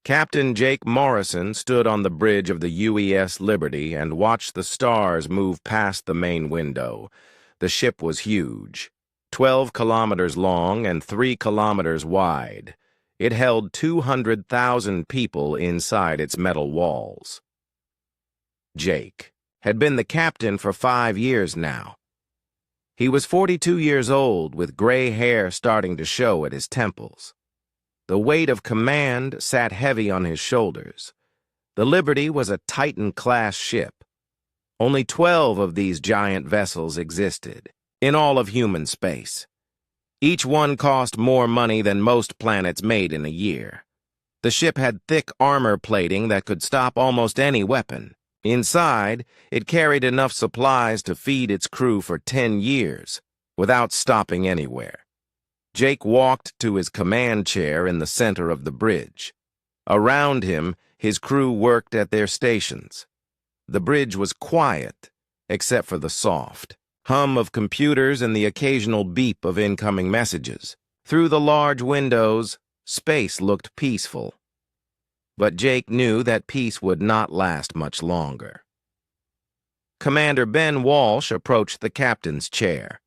Captain Jake Morrison stood on the bridge of the UES Liberty and watched the stars move past the main window. The ship was huge, 12 kilometers long and 3 kilometers wide. It held 200,000 people inside its metal walls. Jake had been the captain for 5 years now. He was 42 years old, with gray hair starting to show at his temples. The weight of command sat heavy on his shoulders. The Liberty was a Titan-class ship. Only 12 of these giant vessels existed, in all of human space. Each one cost more money than most planets made in a year. The ship had thick armor plating that could stop almost any weapon. Inside, it carried enough supplies to feed its crew for 10 years, without stopping anywhere. Jake walked to his command chair in the center of the bridge. Around him, his crew worked at their stations. The bridge was quiet, except for the soft hum of computers and the occasional beep of incoming messages. Through the large windows, space looked peaceful. But Jake knew that peace would not last much longer. Commander Ben Walsh approached the captain's chair.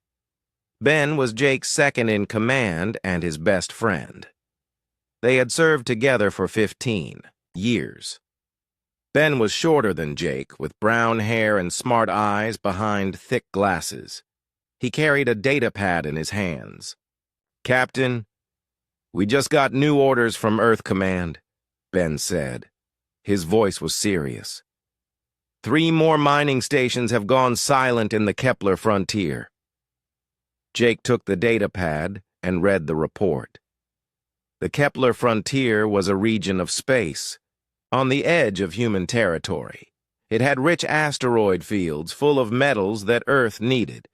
Ben was Jake's second in command and his best friend. They had served together for 15 years. Ben was shorter than Jake, with brown hair and smart eyes behind thick glasses. He carried a data pad in his hands. "Captain, we just got new orders from Earth Command," Ben said. His voice was serious. 3 more mining stations have gone silent in the Kepler frontier." Jake took the data pad and read the report. The Kepler frontier was a region of space, on the edge of human territory. It had rich asteroid fields full of metals that Earth needed.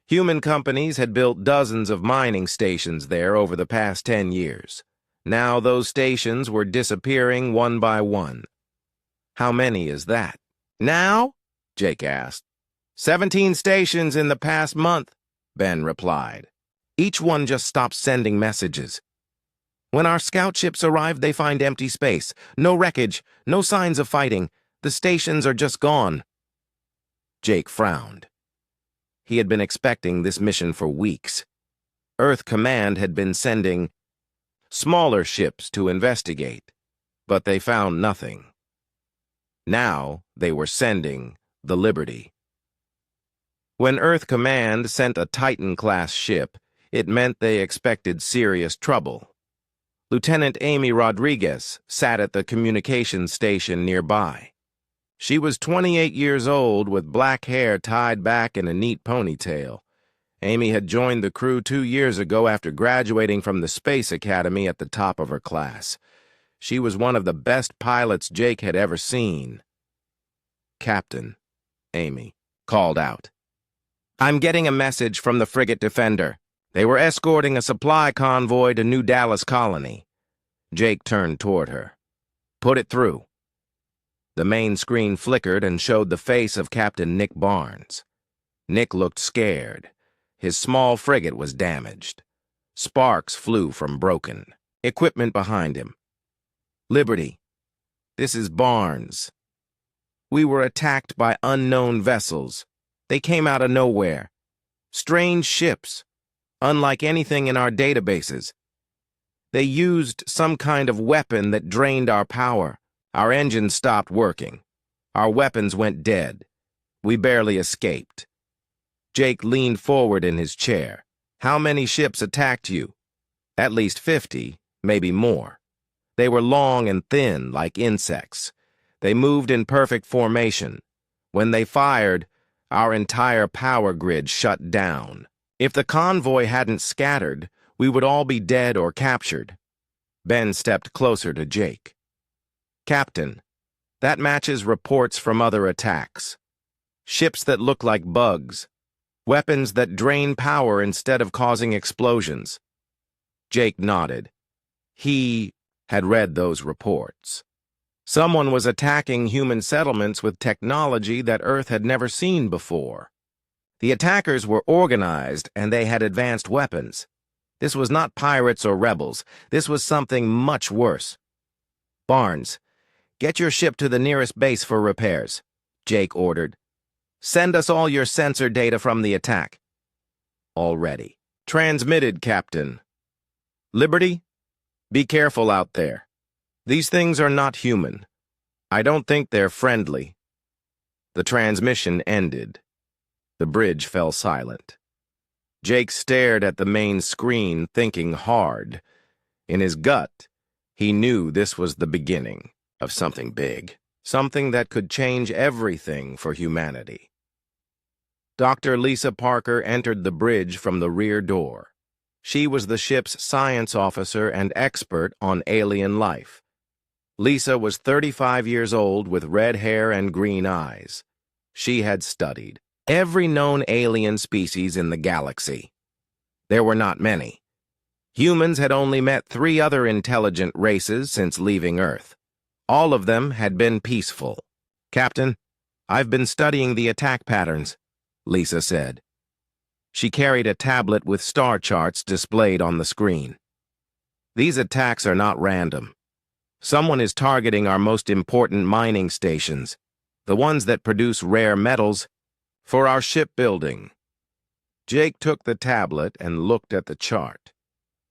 Human companies had built dozens of mining stations there over the past 10 years. Now those stations were disappearing one by one. "How many is that?" "Now?" Jake asked. 17 stations in the past month," Ben replied. "Each one just stopped sending messages. When our scout ships arrive, they find empty space. No wreckage, no signs of fighting. The stations are just gone." Jake frowned. He had been expecting this mission for weeks. Earth Command had been sending smaller ships to investigate, but they found nothing. Now they were sending the Liberty. When Earth Command sent a Titan-class ship, it meant they expected serious trouble. Lieutenant Amy Rodriguez sat at the communications station nearby. She was 28 years old with black hair tied back in a neat ponytail. Amy had joined the crew 2 years ago after graduating from the Space Academy at the top of her class. She was one of the best pilots Jake had ever seen. "Captain," Amy called out. "I'm getting a message from the frigate Defender. They were escorting a supply convoy to New Dallas Colony." Jake turned toward her. "Put it through." The main screen flickered and showed the face of Captain Nick Barnes. Nick looked scared. His small frigate was damaged. Sparks flew from broken equipment behind him. "Liberty, this is Barnes. We were attacked by unknown vessels. They came out of nowhere. Strange ships, unlike anything in our databases. They used some kind of weapon that drained our power. Our engines stopped working. Our weapons went dead. We barely escaped." Jake leaned forward in his chair. "How many ships attacked you?" "At least 50, maybe more. They were long and thin, like insects. They moved in perfect formation. When they fired, our entire power grid shut down. If the convoy hadn't scattered, we would all be dead or captured." Ben stepped closer to Jake. "Captain, that matches reports from other attacks. Ships that look like bugs. Weapons that drain power instead of causing explosions." Jake nodded. He had read those reports. Someone was attacking human settlements with technology that Earth had never seen before. The attackers were organized and they had advanced weapons. This was not pirates or rebels. This was something much worse. Barnes, get your ship to the nearest base for repairs, Jake ordered. Send us all your sensor data from the attack. All ready. Transmitted, Captain. Liberty, be careful out there. These things are not human. I don't think they're friendly. The transmission ended. The bridge fell silent. Jake stared at the main screen, thinking hard. In his gut, he knew this was the beginning of something big, something that could change everything for humanity. Dr. Lisa Parker entered the bridge from the rear door. She was the ship's science officer and expert on alien life. Lisa was 35 years old with red hair and green eyes. She had studied every known alien species in the galaxy. There were not many. Humans had only met 3 other intelligent races since leaving Earth. All of them had been peaceful. Captain, I've been studying the attack patterns, Lisa said. She carried a tablet with star charts displayed on the screen. These attacks are not random. Someone is targeting our most important mining stations, the ones that produce rare metals for our shipbuilding. Jake took the tablet and looked at the chart.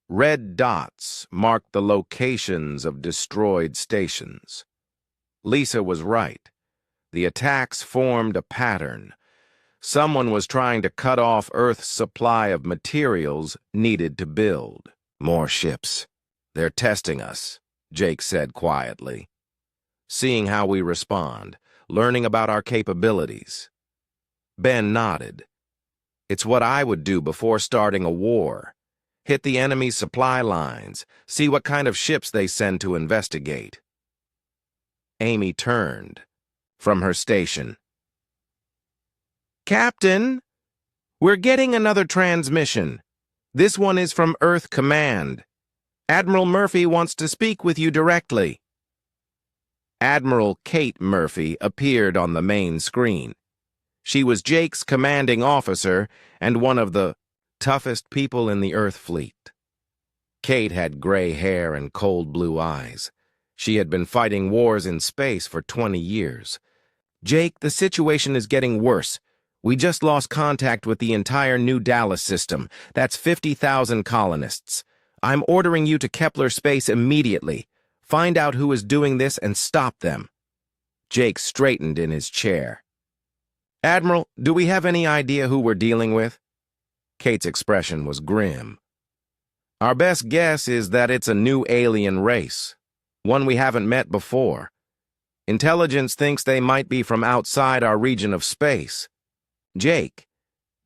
Red dots marked the locations of destroyed stations. Lisa was right. The attacks formed a pattern. Someone was trying to cut off Earth's supply of materials needed to build more ships. They're testing us, Jake said quietly. Seeing how we respond, learning about our capabilities. Ben nodded. It's what I would do before starting a war. Hit the enemy's supply lines, see what kind of ships they send to investigate. Amy turned from her station. Captain, we're getting another transmission. This one is from Earth Command. Admiral Murphy wants to speak with you directly. Admiral Kate Murphy appeared on the main screen. She was Jake's commanding officer and one of the toughest people in the Earth fleet. Kate had gray hair and cold blue eyes. She had been fighting wars in space for 20 years. Jake, the situation is getting worse. We just lost contact with the entire New Dallas system. That's 50,000 colonists. I'm ordering you to Kepler Space immediately. Find out who is doing this and stop them. Jake straightened in his chair. Admiral, do we have any idea who we're dealing with? Kate's expression was grim. Our best guess is that it's a new alien race, one we haven't met before. Intelligence thinks they might be from outside our region of space. Jake,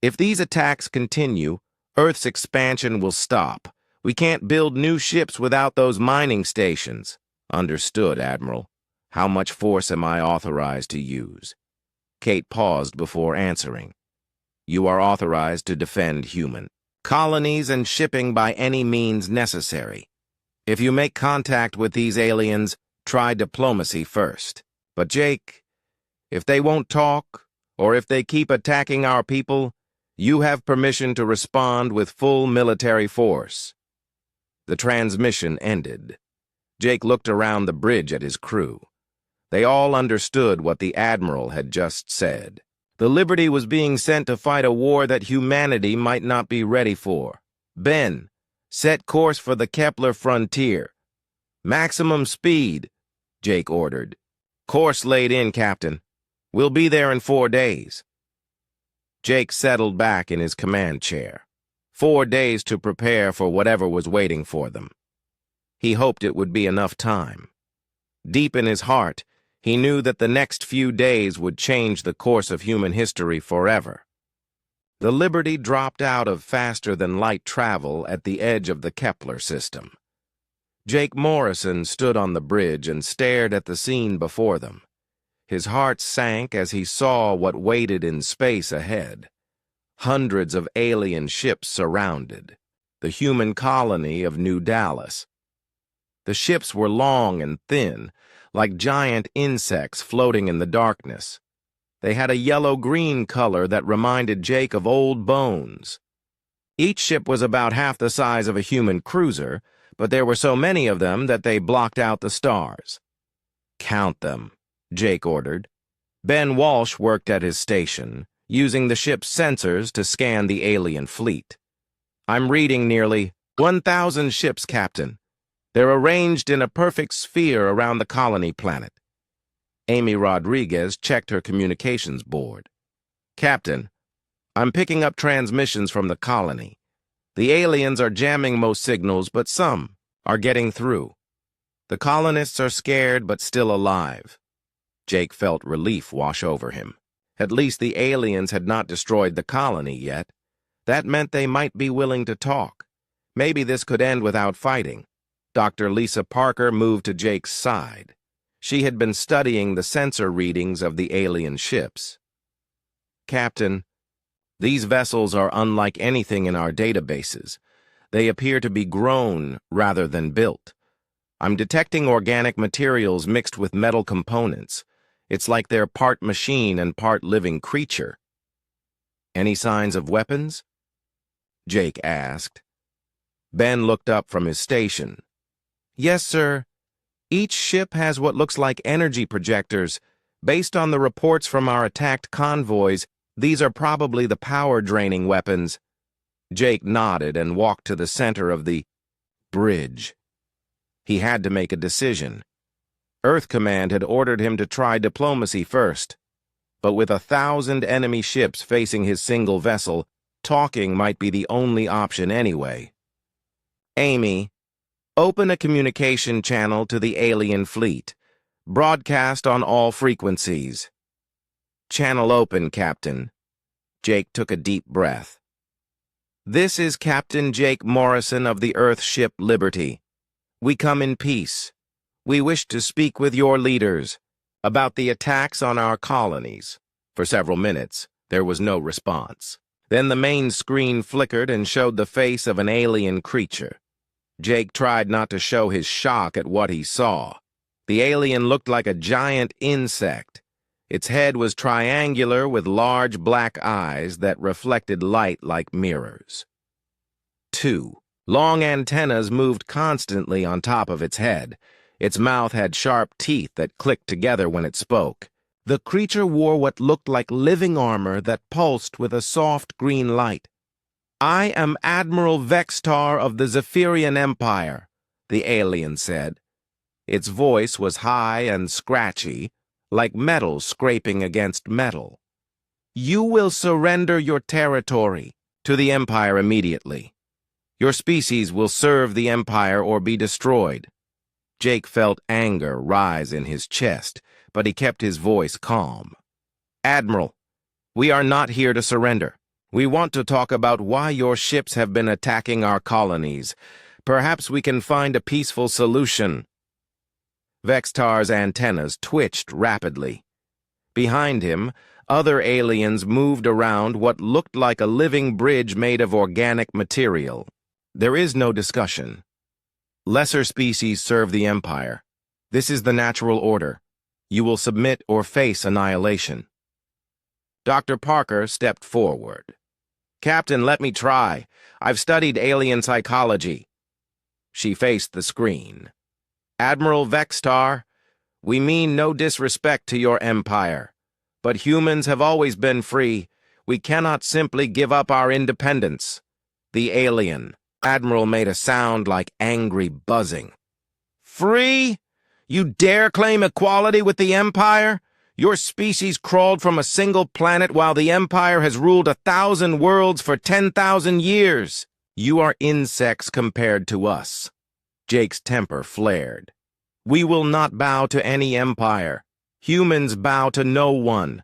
if these attacks continue, Earth's expansion will stop. We can't build new ships without those mining stations. Understood, Admiral. How much force am I authorized to use? Kate paused before answering. You are authorized to defend human colonies and shipping by any means necessary. If you make contact with these aliens, try diplomacy first. But Jake, if they won't talk, or if they keep attacking our people, you have permission to respond with full military force. The transmission ended. Jake looked around the bridge at his crew. They all understood what the Admiral had just said. The Liberty was being sent to fight a war that humanity might not be ready for. Ben, set course for the Kepler frontier. Maximum speed, Jake ordered. Course laid in, Captain. We'll be there in 4 days. Jake settled back in his command chair. 4 days to prepare for whatever was waiting for them. He hoped it would be enough time. Deep in his heart, he knew that the next few days would change the course of human history forever. The Liberty dropped out of faster-than-light travel at the edge of the Kepler system. Jake Morrison stood on the bridge and stared at the scene before them. His heart sank as he saw what waited in space ahead. Hundreds of alien ships surrounded the human colony of New Dallas. The ships were long and thin, like giant insects floating in the darkness. They had a yellow-green color that reminded Jake of old bones. Each ship was about half the size of a human cruiser, but there were so many of them that they blocked out the stars. "Count them," Jake ordered. Ben Walsh worked at his station, using the ship's sensors to scan the alien fleet. "I'm reading nearly 1,000 ships, Captain. They're arranged in a perfect sphere around the colony planet." Amy Rodriguez checked her communications board. "Captain, I'm picking up transmissions from the colony. The aliens are jamming most signals, but some are getting through. The colonists are scared but still alive." Jake felt relief wash over him. At least the aliens had not destroyed the colony yet. That meant they might be willing to talk. Maybe this could end without fighting. Dr. Lisa Parker moved to Jake's side. She had been studying the sensor readings of the alien ships. "Captain, these vessels are unlike anything in our databases. They appear to be grown rather than built. I'm detecting organic materials mixed with metal components. It's like they're part machine and part living creature." "Any signs of weapons?" Jake asked. Ben looked up from his station. "Yes, sir. Each ship has what looks like energy projectors. Based on the reports from our attacked convoys, these are probably the power-draining weapons." Jake nodded and walked to the center of the bridge. He had to make a decision. Earth Command had ordered him to try diplomacy first, but with 1,000 enemy ships facing his single vessel, talking might be the only option anyway. "Amy, open a communication channel to the alien fleet. Broadcast on all frequencies." "Channel open, Captain." Jake took a deep breath. "This is Captain Jake Morrison of the Earth ship Liberty. We come in peace. We wish to speak with your leaders about the attacks on our colonies." For several minutes, there was no response. Then the main screen flickered and showed the face of an alien creature. Jake tried not to show his shock at what he saw. The alien looked like a giant insect. Its head was triangular with large black eyes that reflected light like mirrors. 2 long antennas moved constantly on top of its head. Its mouth had sharp teeth that clicked together when it spoke. The creature wore what looked like living armor that pulsed with a soft green light. "I am Admiral Vextar of the Zephyrian Empire," the alien said. Its voice was high and scratchy, like metal scraping against metal. "You will surrender your territory to the Empire immediately. Your species will serve the Empire or be destroyed." Jake felt anger rise in his chest, but he kept his voice calm. "Admiral, we are not here to surrender. We want to talk about why your ships have been attacking our colonies. Perhaps we can find a peaceful solution." Vextar's antennas twitched rapidly. Behind him, other aliens moved around what looked like a living bridge made of organic material. "There is no discussion. Lesser species serve the Empire. This is the natural order. You will submit or face annihilation." Dr. Parker stepped forward. "Captain, let me try. I've studied alien psychology." She faced the screen. "Admiral Vextar, we mean no disrespect to your empire, but humans have always been free. We cannot simply give up our independence." The alien, Admiral, made a sound like angry buzzing. "Free? You dare claim equality with the Empire? Your species crawled from a single planet while the Empire has ruled 1,000 worlds for 10,000 years. You are insects compared to us." Jake's temper flared. "We will not bow to any empire. Humans bow to no one."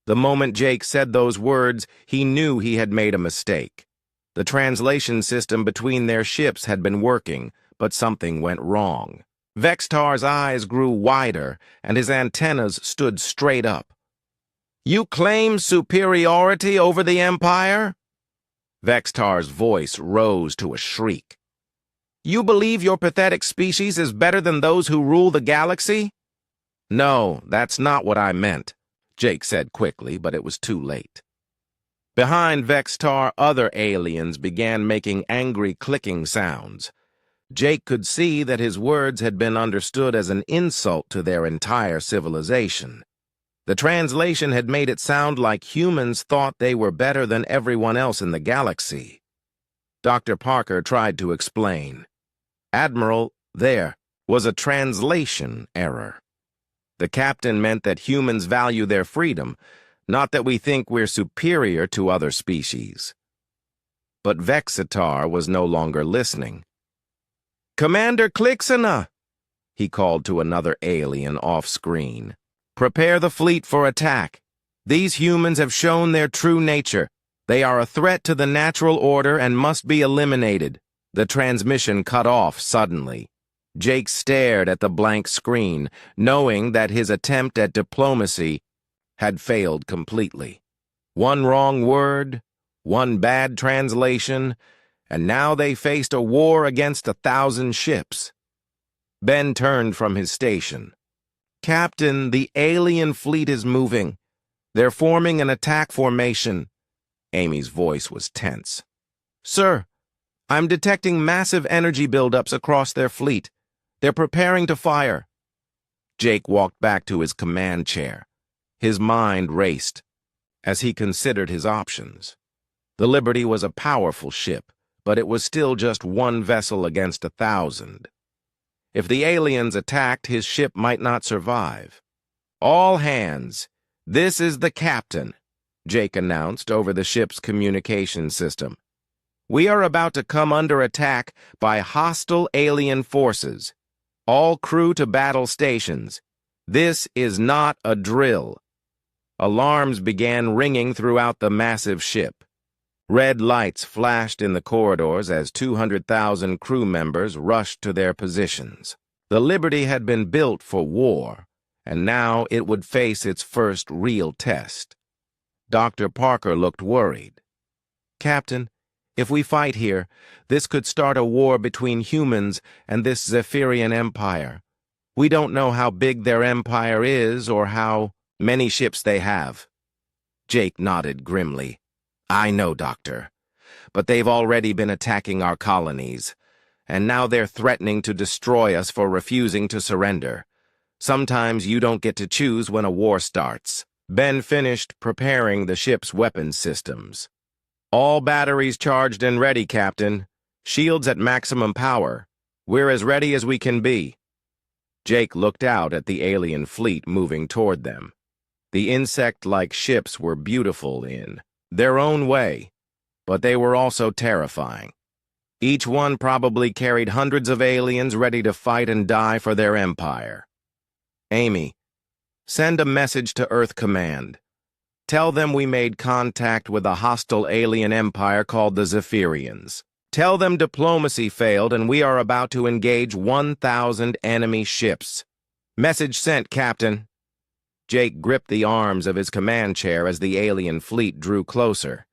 The moment Jake said those words, he knew he had made a mistake. The translation system between their ships had been working, but something went wrong. Vextar's eyes grew wider, and his antennas stood straight up. "You claim superiority over the Empire?" Vextar's voice rose to a shriek. "You believe your pathetic species is better than those who rule the galaxy?" "No, that's not what I meant," Jake said quickly, but it was too late. Behind Vextar, other aliens began making angry clicking sounds. Jake could see that his words had been understood as an insult to their entire civilization. The translation had made it sound like humans thought they were better than everyone else in the galaxy. Dr. Parker tried to explain. Admiral, there was a translation error. The captain meant that humans value their freedom, not that we think we're superior to other species. But Vexitar was no longer listening. "Commander Clixana," he called to another alien off-screen. "Prepare the fleet for attack. These humans have shown their true nature. They are a threat to the natural order and must be eliminated." The transmission cut off suddenly. Jake stared at the blank screen, knowing that his attempt at diplomacy had failed completely. One wrong word, one bad translation, and now they faced a war against 1,000 ships. Ben turned from his station. "Captain, the alien fleet is moving. They're forming an attack formation." Amy's voice was tense. "Sir, I'm detecting massive energy buildups across their fleet. They're preparing to fire." Jake walked back to his command chair. His mind raced as he considered his options. The Liberty was a powerful ship, but it was still just one vessel against 1,000. If the aliens attacked, his ship might not survive. "All hands, this is the captain," Jake announced over the ship's communication system. "We are about to come under attack by hostile alien forces. All crew to battle stations. This is not a drill." Alarms began ringing throughout the massive ship. Red lights flashed in the corridors as 200,000 crew members rushed to their positions. The Liberty had been built for war, and now it would face its first real test. Dr. Parker looked worried. "Captain, if we fight here, this could start a war between humans and this Zephyrian Empire. We don't know how big their empire is or how many ships they have." Jake nodded grimly. "I know, Doctor. But they've already been attacking our colonies, and now they're threatening to destroy us for refusing to surrender. Sometimes you don't get to choose when a war starts." Ben finished preparing the ship's weapons systems. "All batteries charged and ready, Captain. Shields at maximum power. We're as ready as we can be." Jake looked out at the alien fleet moving toward them. The insect-like ships were beautiful in their own way, but they were also terrifying. Each one probably carried hundreds of aliens ready to fight and die for their empire. "Amy, send a message to Earth Command. Tell them we made contact with a hostile alien empire called the Zephyrians. Tell them diplomacy failed and we are about to engage 1,000 enemy ships." "Message sent, Captain." Jake gripped the arms of his command chair as the alien fleet drew closer.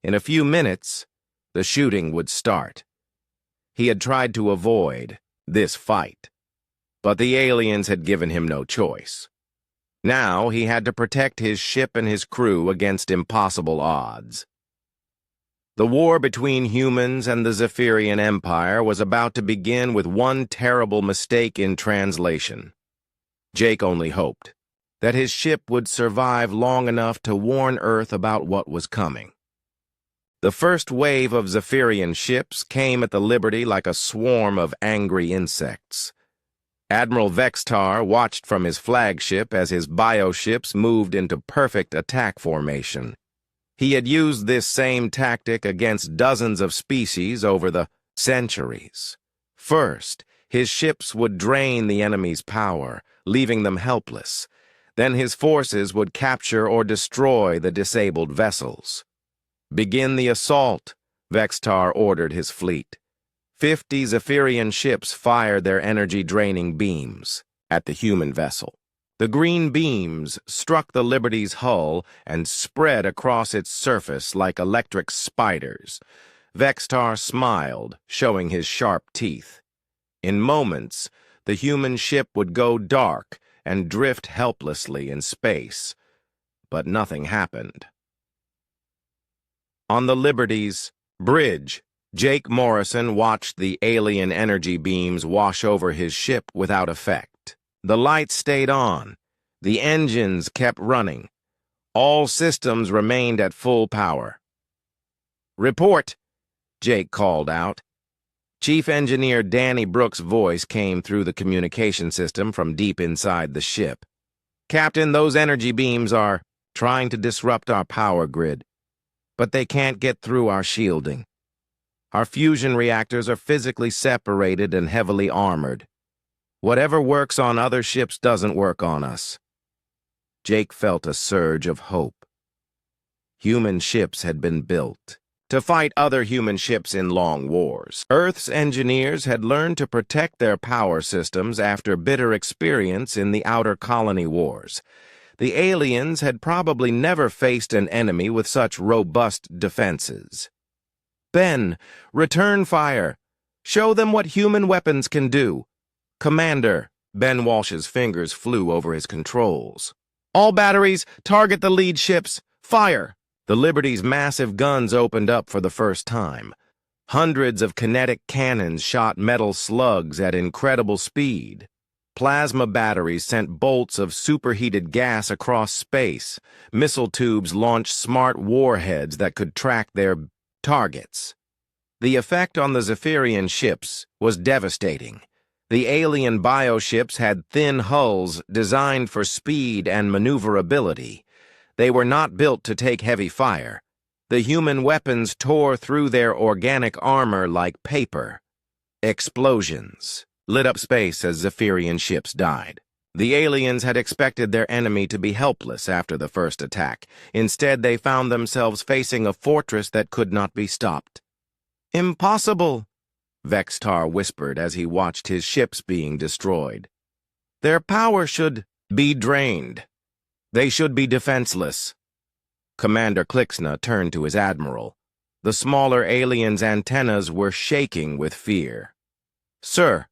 In a few minutes, the shooting would start. He had tried to avoid this fight, but the aliens had given him no choice. Now he had to protect his ship and his crew against impossible odds. The war between humans and the Zephyrian Empire was about to begin with one terrible mistake in translation. Jake only hoped that his ship would survive long enough to warn Earth about what was coming. The first wave of Zephyrian ships came at the Liberty like a swarm of angry insects. Admiral Vexitar watched from his flagship as his bioships moved into perfect attack formation. He had used this same tactic against dozens of species over the centuries. First, his ships would drain the enemy's power, leaving them helpless. Then his forces would capture or destroy the disabled vessels. "Begin the assault," Vexitar ordered his fleet. 50 Zephyrian ships fired their energy-draining beams at the human vessel. The green beams struck the Liberty's hull and spread across its surface like electric spiders. Vexitar smiled, showing his sharp teeth. In moments, the human ship would go dark and drift helplessly in space. But nothing happened. On the Liberty's bridge, Jake Morrison watched the alien energy beams wash over his ship without effect. The lights stayed on. The engines kept running. All systems remained at full power. "Report," Jake called out. Chief Engineer Danny Brooks' voice came through the communication system from deep inside the ship. "Captain, those energy beams are trying to disrupt our power grid, but they can't get through our shielding. Our fusion reactors are physically separated and heavily armored. Whatever works on other ships doesn't work on us." Jake felt a surge of hope. Human ships had been built to fight other human ships in long wars. Earth's engineers had learned to protect their power systems after bitter experience in the Outer Colony Wars. The aliens had probably never faced an enemy with such robust defenses. "Ben, return fire. Show them what human weapons can do." "Commander," Ben Walsh's fingers flew over his controls. "All batteries, target the lead ships. Fire!" The Liberty's massive guns opened up for the first time. Hundreds of kinetic cannons shot metal slugs at incredible speed. Plasma batteries sent bolts of superheated gas across space. Missile tubes launched smart warheads that could track their targets. The effect on the Zephyrian ships was devastating. The alien bioships had thin hulls designed for speed and maneuverability. They were not built to take heavy fire. The human weapons tore through their organic armor like paper. Explosions lit up space as Zephyrian ships died. The aliens had expected their enemy to be helpless after the first attack. Instead, they found themselves facing a fortress that could not be stopped. "Impossible," Vextar whispered as he watched his ships being destroyed. "Their power should be drained. They should be defenseless." Commander Klixna turned to his admiral. The smaller aliens' antennas were shaking with fear. "Sir,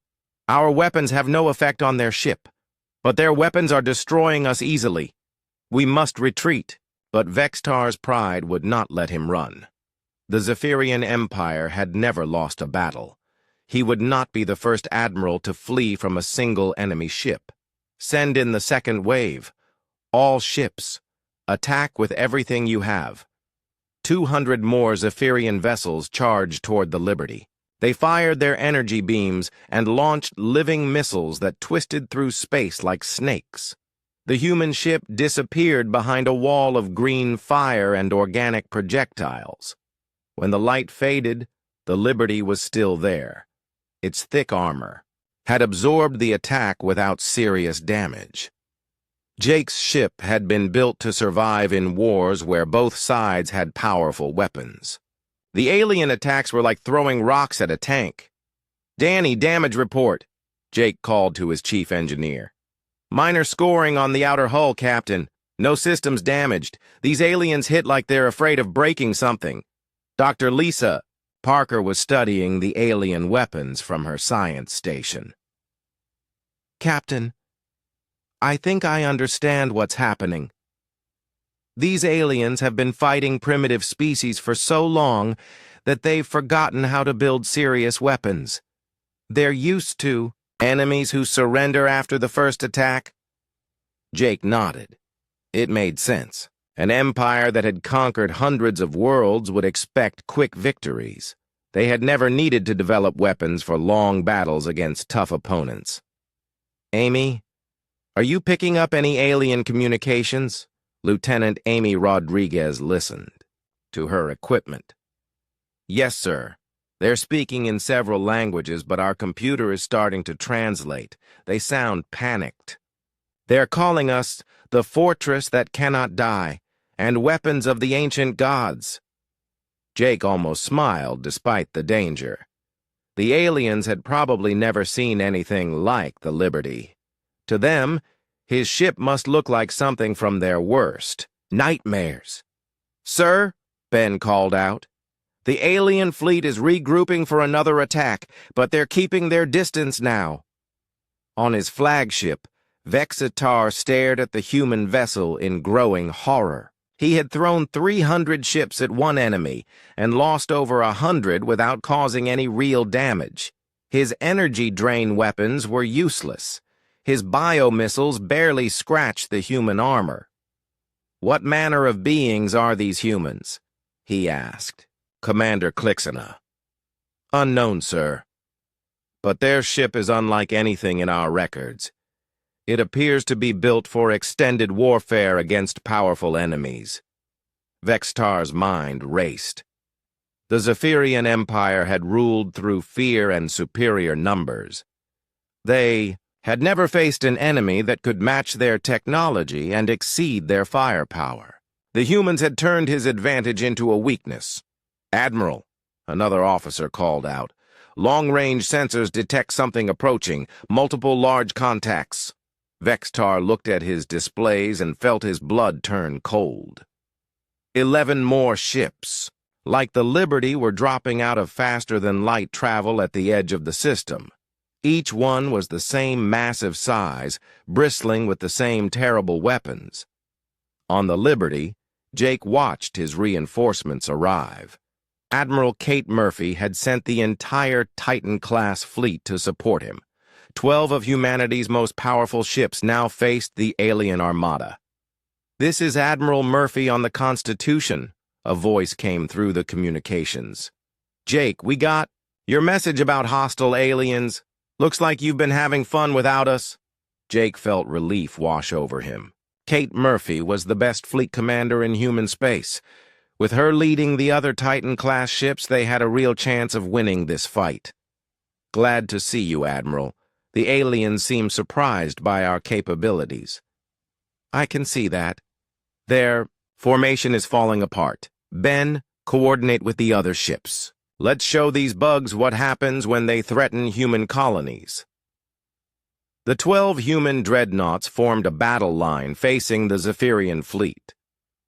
our weapons have no effect on their ship, but their weapons are destroying us easily. We must retreat." But Vextar's pride would not let him run. The Zephyrian Empire had never lost a battle. He would not be the first admiral to flee from a single enemy ship. Send in the second wave. All ships. Attack with everything you have. 200 more Zephyrian vessels charged toward the Liberty. They fired their energy beams and launched living missiles that twisted through space like snakes. The human ship disappeared behind a wall of green fire and organic projectiles. When the light faded, the Liberty was still there. Its thick armor had absorbed the attack without serious damage. Jake's ship had been built to survive in wars where both sides had powerful weapons. The alien attacks were like throwing rocks at a tank. "Danny, damage report," Jake called to his chief engineer. "Minor scoring on the outer hull, Captain. No systems damaged. These aliens hit like they're afraid of breaking something." Dr. Lisa Parker was studying the alien weapons from her science station. "Captain, I think I understand what's happening. These aliens have been fighting primitive species for so long that they've forgotten how to build serious weapons. They're used to enemies who surrender after the first attack." Jake nodded. It made sense. An empire that had conquered hundreds of worlds would expect quick victories. They had never needed to develop weapons for long battles against tough opponents. "Amy, are you picking up any alien communications?" Lieutenant Amy Rodriguez listened to her equipment. "Yes, sir. They're speaking in several languages, but our computer is starting to translate. They sound panicked. They're calling us the fortress that cannot die and weapons of the ancient gods." Jake almost smiled despite the danger. The aliens had probably never seen anything like the Liberty. To them, his ship must look like something from their worst nightmares. "Sir," Ben called out, "the alien fleet is regrouping for another attack, but they're keeping their distance now." On his flagship, Vexitar stared at the human vessel in growing horror. He had thrown 300 ships at one enemy and lost over 100 without causing any real damage. His energy drain weapons were useless. His biomissiles barely scratched the human armor. "What manner of beings are these humans?" he asked. "Commander Clixena." "Unknown, sir. But their ship is unlike anything in our records. It appears to be built for extended warfare against powerful enemies." Vextar's mind raced. The Zephyrian Empire had ruled through fear and superior numbers. They had never faced an enemy that could match their technology and exceed their firepower. The humans had turned his advantage into a weakness. "Admiral," another officer called out, "long-range sensors detect something approaching, multiple large contacts." Vextar looked at his displays and felt his blood turn cold. 11 more ships, like the Liberty, were dropping out of faster-than-light travel at the edge of the system. Each one was the same massive size, bristling with the same terrible weapons. On the Liberty, Jake watched his reinforcements arrive. Admiral Kate Murphy had sent the entire Titan-class fleet to support him. 12 of humanity's most powerful ships now faced the alien armada. "This is Admiral Murphy on the Constitution," a voice came through the communications. "Jake, we got your message about hostile aliens. Looks like you've been having fun without us." Jake felt relief wash over him. Kate Murphy was the best fleet commander in human space. With her leading the other Titan-class ships, they had a real chance of winning this fight. "Glad to see you, Admiral. The aliens seem surprised by our capabilities." "I can see that. Their formation is falling apart. Ben, coordinate with the other ships. Let's show these bugs what happens when they threaten human colonies." The 12 human dreadnoughts formed a battle line facing the Zephyrian fleet.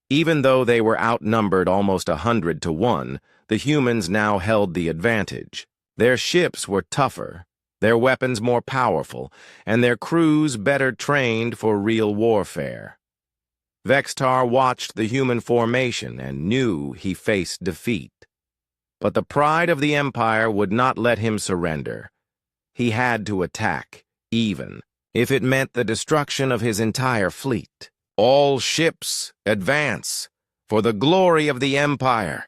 Even though they were outnumbered almost 100 to 1, the humans now held the advantage. Their ships were tougher, their weapons more powerful, and their crews better trained for real warfare. Vextar watched the human formation and knew he faced defeat. But the pride of the Empire would not let him surrender. He had to attack, even if it meant the destruction of his entire fleet. "All ships, advance, for the glory of the Empire."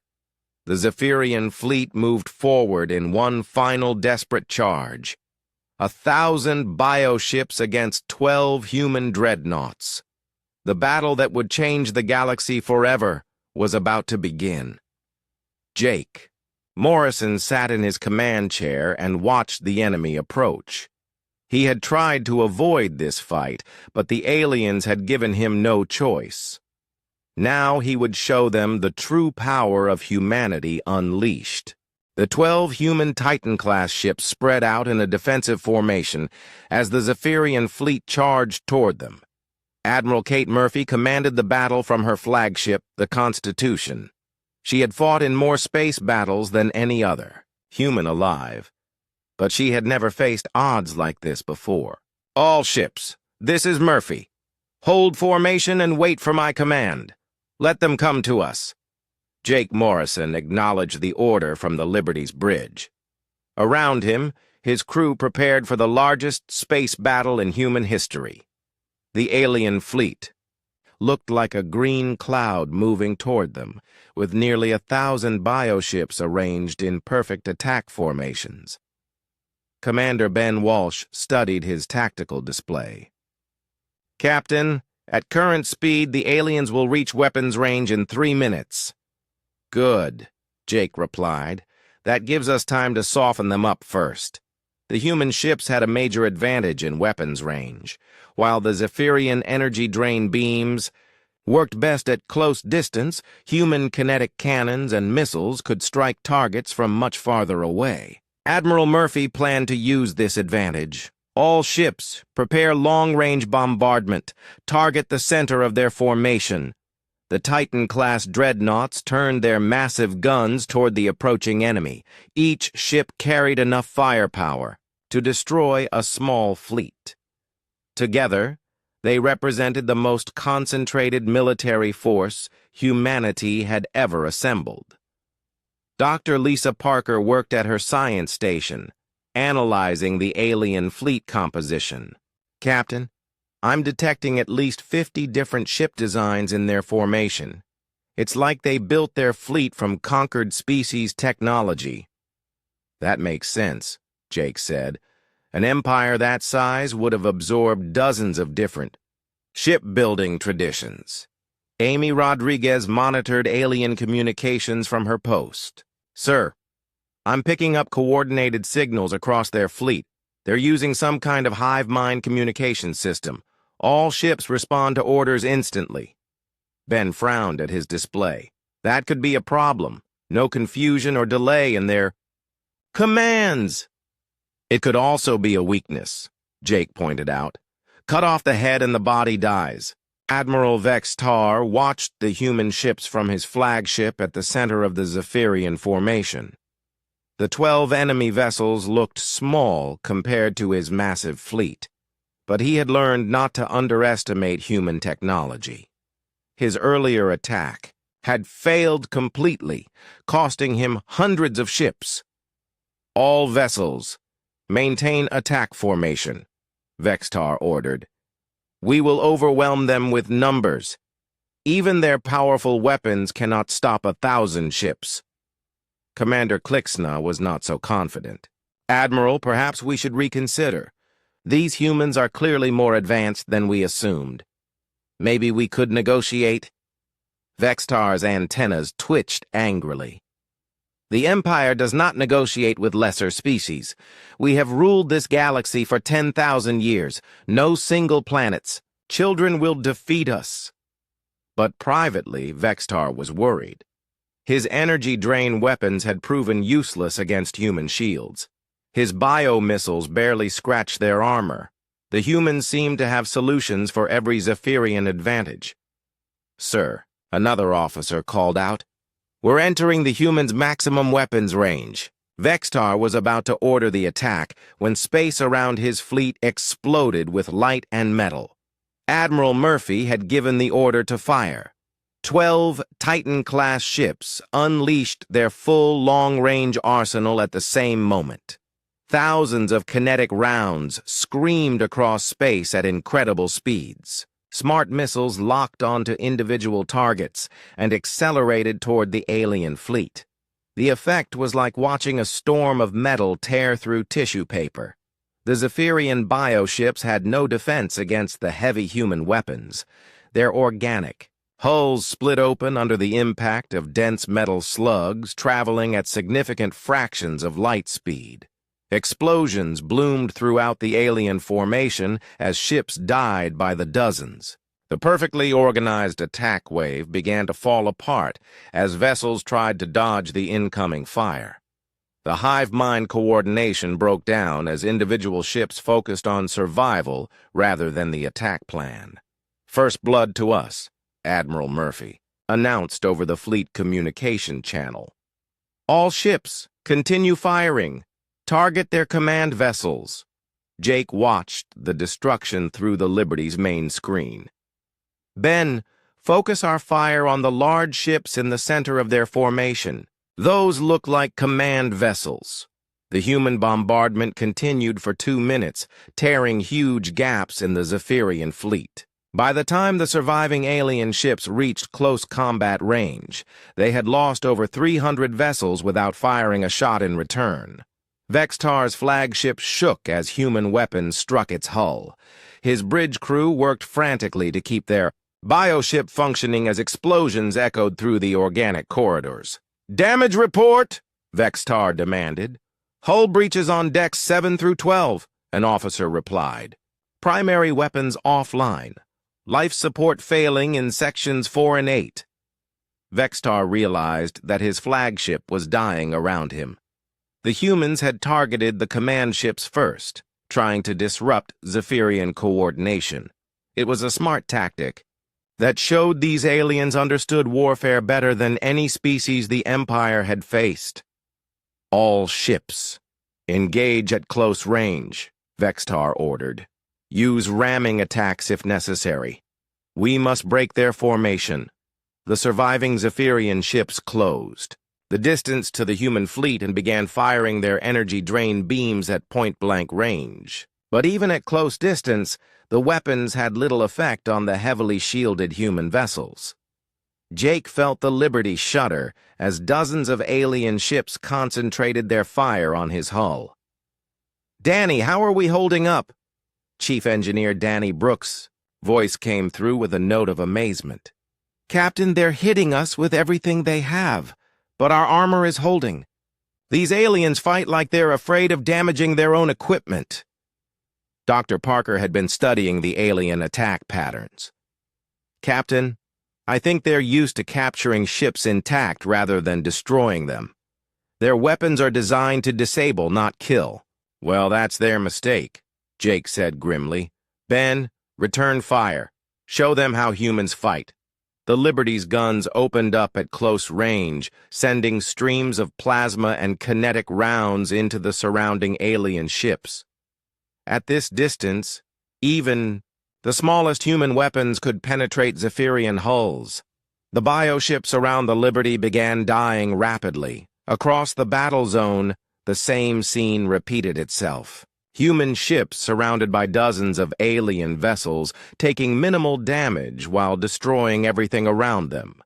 The Zephyrian fleet moved forward in one final desperate charge. 1,000 bioships against 12 human dreadnoughts. The battle that would change the galaxy forever was about to begin. Jake Morrison sat in his command chair and watched the enemy approach. He had tried to avoid this fight, but the aliens had given him no choice. Now he would show them the true power of humanity unleashed. The 12 human Titan-class ships spread out in a defensive formation as the Zephyrian fleet charged toward them. Admiral Kate Murphy commanded the battle from her flagship, the Constitution. She had fought in more space battles than any other, human alive, but she had never faced odds like this before. "All ships, this is Murphy. Hold formation and wait for my command. Let them come to us." Jake Morrison acknowledged the order from the Liberty's bridge. Around him, his crew prepared for the largest space battle in human history. The alien fleet looked like a green cloud moving toward them, with nearly 1,000 bioships arranged in perfect attack formations. Commander Ben Walsh studied his tactical display. "Captain, at current speed, the aliens will reach weapons range in 3 minutes. "Good," Jake replied. "That gives us time to soften them up first." The human ships had a major advantage in weapons range, while the Zephyrian energy drain beams worked best at close distance. Human kinetic cannons and missiles could strike targets from much farther away. Admiral Murphy planned to use this advantage. "All ships, prepare long-range bombardment. Target the center of their formation." The Titan-class dreadnoughts turned their massive guns toward the approaching enemy. Each ship carried enough firepower to destroy a small fleet. Together, They represented the most concentrated military force humanity had ever assembled. Dr. Lisa Parker worked at her science station, analyzing the alien fleet composition. "Captain, I'm detecting at least 50 different ship designs in their formation. It's like they built their fleet from conquered species technology." "That makes sense," Jake said. "An empire that size would have absorbed dozens of different shipbuilding traditions." Amy Rodriguez monitored alien communications from her post. "Sir, I'm picking up coordinated signals across their fleet. They're using some kind of hive mind communication system. All ships respond to orders instantly." Ben frowned at his display. "That could be a problem. No confusion or delay in their commands." "It could also be a weakness," Jake pointed out. "Cut off the head and the body dies." Admiral Vextar watched the human ships from his flagship at the center of the Zephyrian formation. The 12 enemy vessels looked small compared to his massive fleet, but he had learned not to underestimate human technology. His earlier attack had failed completely, costing him hundreds of ships. "All vessels, maintain attack formation," Vextar ordered. "We will overwhelm them with numbers. Even their powerful weapons cannot stop 1,000 ships." Commander Klixna was not so confident. "Admiral, perhaps we should reconsider. These humans are clearly more advanced than we assumed. Maybe we could negotiate?" Vextar's antennas twitched angrily. "The Empire does not negotiate with lesser species. We have ruled this galaxy for 10,000 years. No single planets. Children will defeat us." But privately, Vextar was worried. His energy-drain weapons had proven useless against human shields. His bio-missiles barely scratched their armor. The humans seemed to have solutions for every Zephyrian advantage. "Sir," another officer called out, "we're entering the humans' maximum weapons range." Vextar was about to order the attack when space around his fleet exploded with light and metal. Admiral Murphy had given the order to fire. 12 Titan-class ships unleashed their full long-range arsenal at the same moment. Thousands of kinetic rounds screamed across space at incredible speeds. Smart missiles locked onto individual targets and accelerated toward the alien fleet. The effect was like watching a storm of metal tear through tissue paper. The Zephyrian bioships had no defense against the heavy human weapons. They're organic. Hulls split open under the impact of dense metal slugs traveling at significant fractions of light speed. Explosions bloomed throughout the alien formation as ships died by the dozens. The perfectly organized attack wave began to fall apart as vessels tried to dodge the incoming fire. The hive mind coordination broke down as individual ships focused on survival rather than the attack plan. "First blood to us," Admiral Murphy announced over the fleet communication channel. "All ships, continue firing. Target their command vessels." Jake watched the destruction through the Liberty's main screen. "Ben, focus our fire on the large ships in the center of their formation. Those look like command vessels." The human bombardment continued for 2 minutes, tearing huge gaps in the Zephyrian fleet. By the time the surviving alien ships reached close combat range, they had lost over 300 vessels without firing a shot in return. Vextar's flagship shook as human weapons struck its hull. His bridge crew worked frantically to keep their bioship functioning as explosions echoed through the organic corridors. "Damage report!" Vextar demanded. "Hull breaches on decks 7 through 12, an officer replied. "Primary weapons offline. Life support failing in sections 4 and 8. Vextar realized that his flagship was dying around him. The humans had targeted the command ships first, trying to disrupt Zephyrian coordination. It was a smart tactic that showed these aliens understood warfare better than any species the Empire had faced. "All ships, engage at close range," Vextar ordered. Use ramming attacks if necessary. We must break their formation. The surviving Zephyrian ships closed the distance to the human fleet and began firing their energy-drain beams at point-blank range. But even at close distance, the weapons had little effect on the heavily shielded human vessels. Jake felt the Liberty shudder as dozens of alien ships concentrated their fire on his hull. "Danny, how are we holding up?" Chief Engineer Danny Brooks' voice came through with a note of amazement. "Captain, they're hitting us with everything they have, but our armor is holding. These aliens fight like they're afraid of damaging their own equipment." Dr. Parker had been studying the alien attack patterns. "Captain, I think they're used to capturing ships intact rather than destroying them. Their weapons are designed to disable, not kill." "Well, that's their mistake," Jake said grimly. "Ben, return fire. Show them how humans fight." The Liberty's guns opened up at close range, sending streams of plasma and kinetic rounds into the surrounding alien ships. At this distance, even the smallest human weapons could penetrate Zephyrian hulls. The bioships around the Liberty began dying rapidly. Across the battle zone, the same scene repeated itself. Human ships surrounded by dozens of alien vessels, taking minimal damage while destroying everything around them.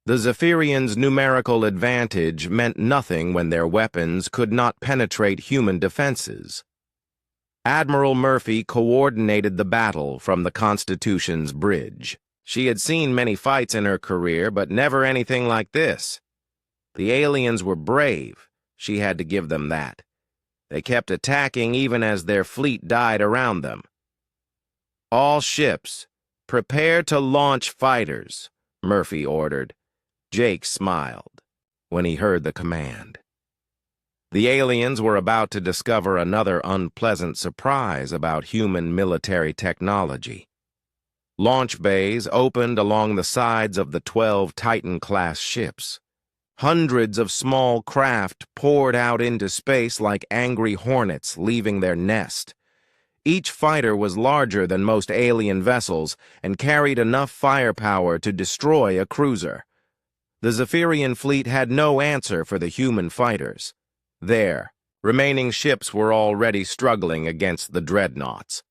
The Zephyrians' numerical advantage meant nothing when their weapons could not penetrate human defenses. Admiral Murphy coordinated the battle from the Constitution's bridge. She had seen many fights in her career, but never anything like this. The aliens were brave. She had to give them that. They kept attacking even as their fleet died around them. "All ships, prepare to launch fighters," Murphy ordered. Jake smiled when he heard the command. The aliens were about to discover another unpleasant surprise about human military technology. Launch bays opened along the sides of the 12 Titan-class ships. Hundreds of small craft poured out into space like angry hornets leaving their nest. Each fighter was larger than most alien vessels and carried enough firepower to destroy a cruiser. The Zephyrian fleet had no answer for the human fighters. Their remaining ships were already struggling against the dreadnoughts.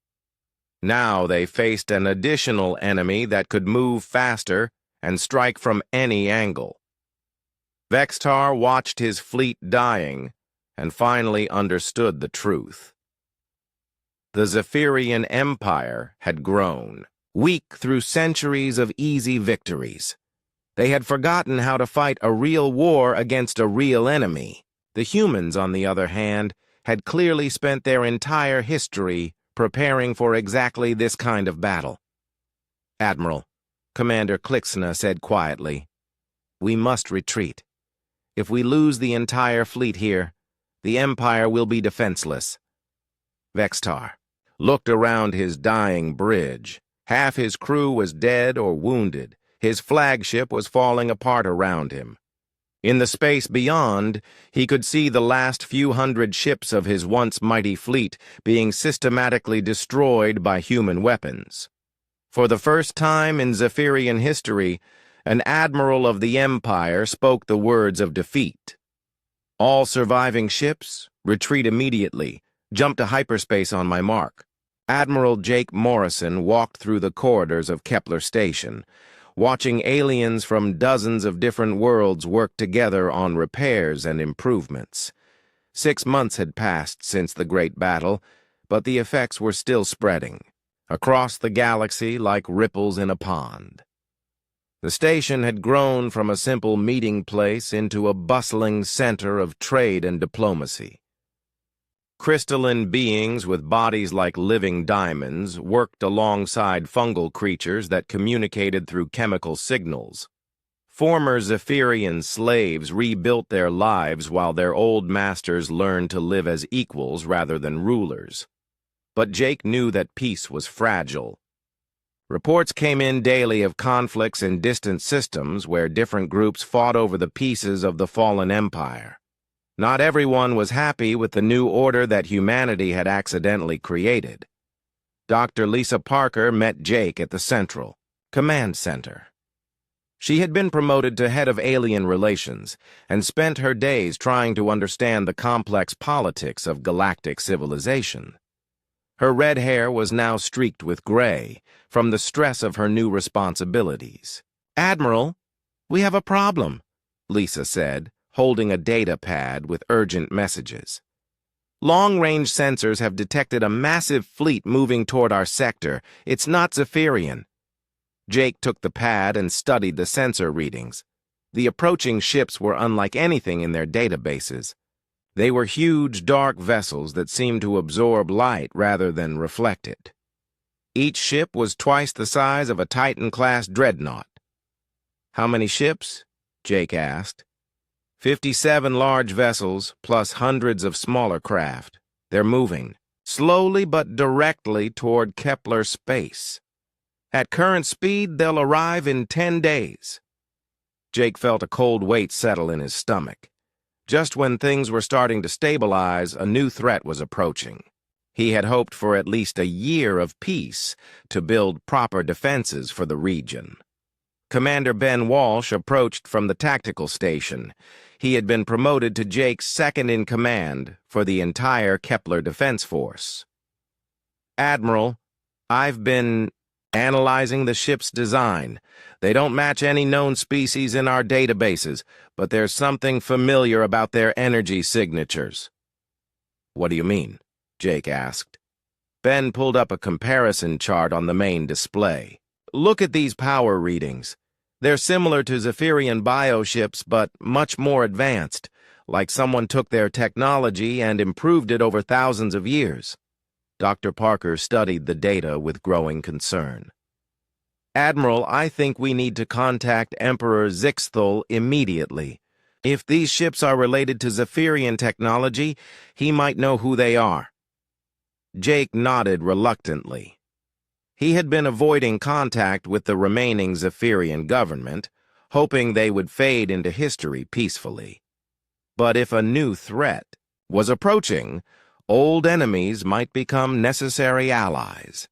Now they faced an additional enemy that could move faster and strike from any angle. Vextar watched his fleet dying and finally understood the truth. The Zephyrian Empire had grown, weak through centuries of easy victories. They had forgotten how to fight a real war against a real enemy. The humans, on the other hand, had clearly spent their entire history preparing for exactly this kind of battle. "Admiral," Commander Klixna said quietly, "we must retreat. If we lose the entire fleet here, the Empire will be defenseless." Vextar looked around his dying bridge. Half his crew was dead or wounded. His flagship was falling apart around him. In the space beyond, he could see the last few hundred ships of his once mighty fleet being systematically destroyed by human weapons. For the first time in Zephyrian history, an admiral of the Empire spoke the words of defeat. "All surviving ships, retreat immediately. Jump to hyperspace on my mark." Admiral Jake Morrison walked through the corridors of Kepler Station, watching aliens from dozens of different worlds work together on repairs and improvements. 6 months had passed since the Great Battle, but the effects were still spreading across the galaxy like ripples in a pond. The station had grown from a simple meeting place into a bustling center of trade and diplomacy. Crystalline beings with bodies like living diamonds worked alongside fungal creatures that communicated through chemical signals. Former Zephyrian slaves rebuilt their lives while their old masters learned to live as equals rather than rulers. But Jake knew that peace was fragile. Reports came in daily of conflicts in distant systems where different groups fought over the pieces of the fallen empire. Not everyone was happy with the new order that humanity had accidentally created. Dr. Lisa Parker met Jake at the Central Command Center. She had been promoted to head of alien relations and spent her days trying to understand the complex politics of galactic civilization. Her red hair was now streaked with gray from the stress of her new responsibilities. "Admiral, we have a problem," Lisa said, holding a data pad with urgent messages. "Long-range sensors have detected a massive fleet moving toward our sector. It's not Zephyrian." Jake took the pad and studied the sensor readings. The approaching ships were unlike anything in their databases. They were huge, dark vessels that seemed to absorb light rather than reflect it. Each ship was twice the size of a Titan-class dreadnought. "How many ships?" Jake asked. 57 large vessels, plus hundreds of smaller craft. They're moving, slowly but directly toward Kepler space. At current speed, they'll arrive in 10 days. Jake felt a cold weight settle in his stomach. Just when things were starting to stabilize, a new threat was approaching. He had hoped for at least a year of peace to build proper defenses for the region. Commander Ben Walsh approached from the tactical station. He had been promoted to Jake's second-in-command for the entire Kepler Defense Force. "Admiral, I've been analyzing the ship's design. They don't match any known species in our databases, but there's something familiar about their energy signatures." "What do you mean?" Jake asked. Ben pulled up a comparison chart on the main display. "Look at these power readings. They're similar to Zephyrian bioships, but much more advanced, like someone took their technology and improved it over thousands of years." Dr. Parker studied the data with growing concern. "Admiral, I think we need to contact Emperor Zixthul immediately. If these ships are related to Zephyrian technology, he might know who they are." Jake nodded reluctantly. He had been avoiding contact with the remaining Zephyrian government, hoping they would fade into history peacefully. But if a new threat was approaching, old enemies might become necessary allies.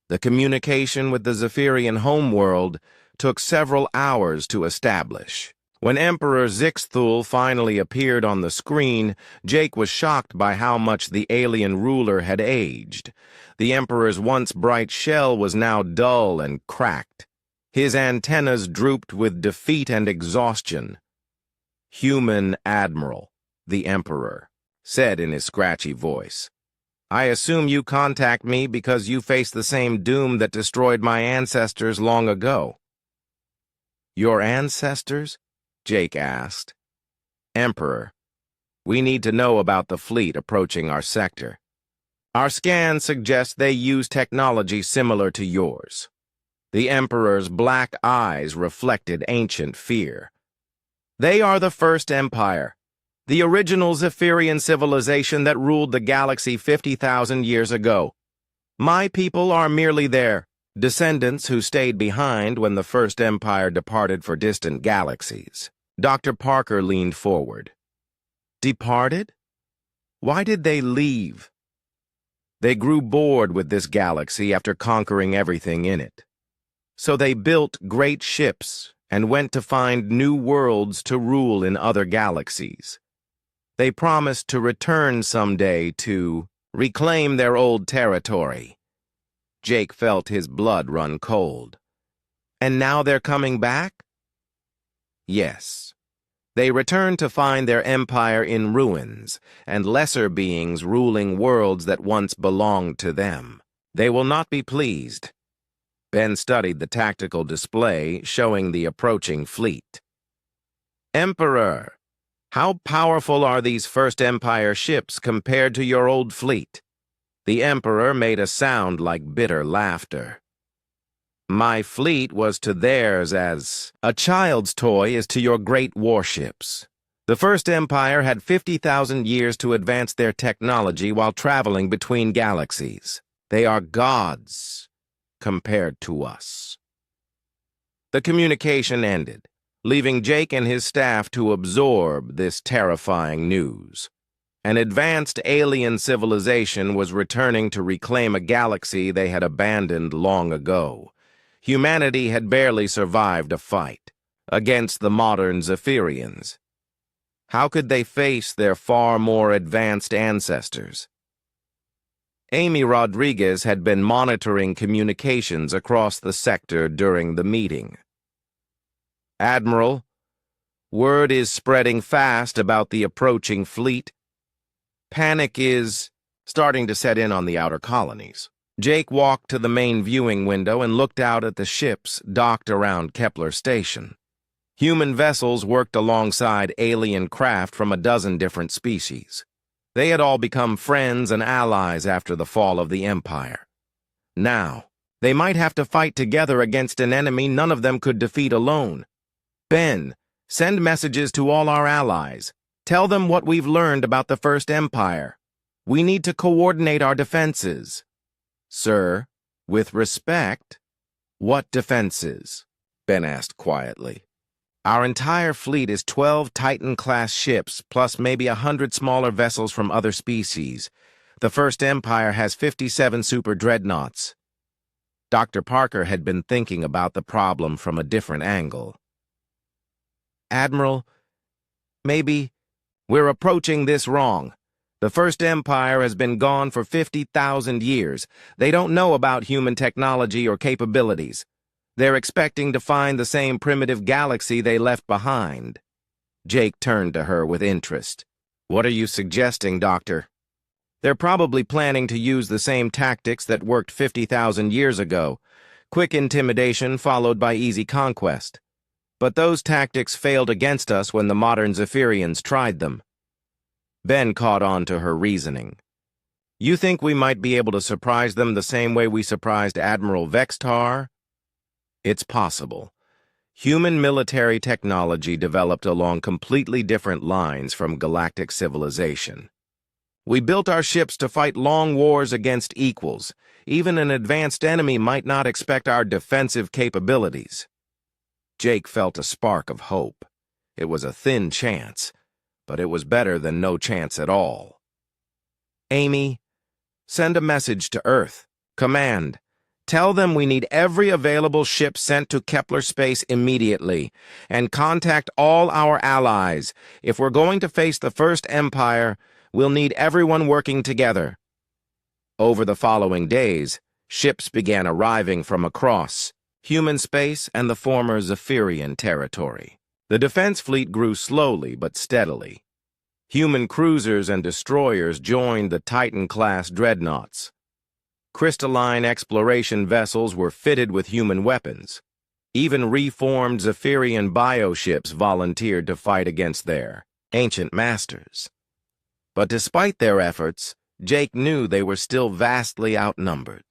The communication with the Zephyrian homeworld took several hours to establish. When Emperor Zixthul finally appeared on the screen, Jake was shocked by how much the alien ruler had aged. The Emperor's once bright shell was now dull and cracked. His antennas drooped with defeat and exhaustion. "Human Admiral," the Emperor said in his scratchy voice. "I assume you contact me because you face the same doom that destroyed my ancestors long ago." "Your ancestors?" Jake asked. "Emperor, we need to know about the fleet approaching our sector. Our scans suggest they use technology similar to yours." The Emperor's black eyes reflected ancient fear. "They are the First Empire, the original Zephyrian civilization that ruled the galaxy 50,000 years ago. My people are merely their descendants who stayed behind when the First Empire departed for distant galaxies." Dr. Parker leaned forward. "Departed? Why did they leave?" "They grew bored with this galaxy after conquering everything in it. So they built great ships and went to find new worlds to rule in other galaxies. They promised to return someday to reclaim their old territory." Jake felt his blood run cold. "And now they're coming back?" "Yes. They return to find their empire in ruins and lesser beings ruling worlds that once belonged to them. They will not be pleased." Ben studied the tactical display showing the approaching fleet. "Emperor, how powerful are these First Empire ships compared to your old fleet?" The Emperor made a sound like bitter laughter. "My fleet was to theirs as a child's toy is to your great warships. The First Empire had 50,000 years to advance their technology while traveling between galaxies. They are gods compared to us." The communication ended, leaving Jake and his staff to absorb this terrifying news. An advanced alien civilization was returning to reclaim a galaxy they had abandoned long ago. Humanity had barely survived a fight against the modern Zephyrians. How could they face their far more advanced ancestors? Amy Rodriguez had been monitoring communications across the sector during the meeting. "Admiral, word is spreading fast about the approaching fleet. Panic is starting to set in on the outer colonies." Jake walked to the main viewing window and looked out at the ships docked around Kepler Station. Human vessels worked alongside alien craft from a dozen different species. They had all become friends and allies after the fall of the Empire. Now, they might have to fight together against an enemy none of them could defeat alone. "Ben, send messages to all our allies. Tell them what we've learned about the First Empire. We need to coordinate our defenses." "Sir, with respect, what defenses?" Ben asked quietly. "Our entire fleet is 12 Titan-class ships, plus maybe 100 smaller vessels from other species. The First Empire has 57 super dreadnoughts." Dr. Parker had been thinking about the problem from a different angle. "Admiral, maybe we're approaching this wrong. The First Empire has been gone for 50,000 years. They don't know about human technology or capabilities. They're expecting to find the same primitive galaxy they left behind." Jake turned to her with interest. "What are you suggesting, Doctor?" "They're probably planning to use the same tactics that worked 50,000 years ago. Quick intimidation followed by easy conquest. But those tactics failed against us when the modern Zephyrians tried them." Ben caught on to her reasoning. "You think we might be able to surprise them the same way we surprised Admiral Vextar?" "It's possible. Human military technology developed along completely different lines from galactic civilization. We built our ships to fight long wars against equals. Even an advanced enemy might not expect our defensive capabilities." Jake felt a spark of hope. It was a thin chance, but it was better than no chance at all. "Amy, send a message to Earth. Command, tell them we need every available ship sent to Kepler space immediately, and contact all our allies. If we're going to face the First Empire, we'll need everyone working together." Over the following days, ships began arriving from across human space and the former Zephyrian territory. The defense fleet grew slowly but steadily. Human cruisers and destroyers joined the Titan-class dreadnoughts. Crystalline exploration vessels were fitted with human weapons. Even reformed Zephyrian bioships volunteered to fight against their ancient masters. But despite their efforts, Jake knew they were still vastly outnumbered.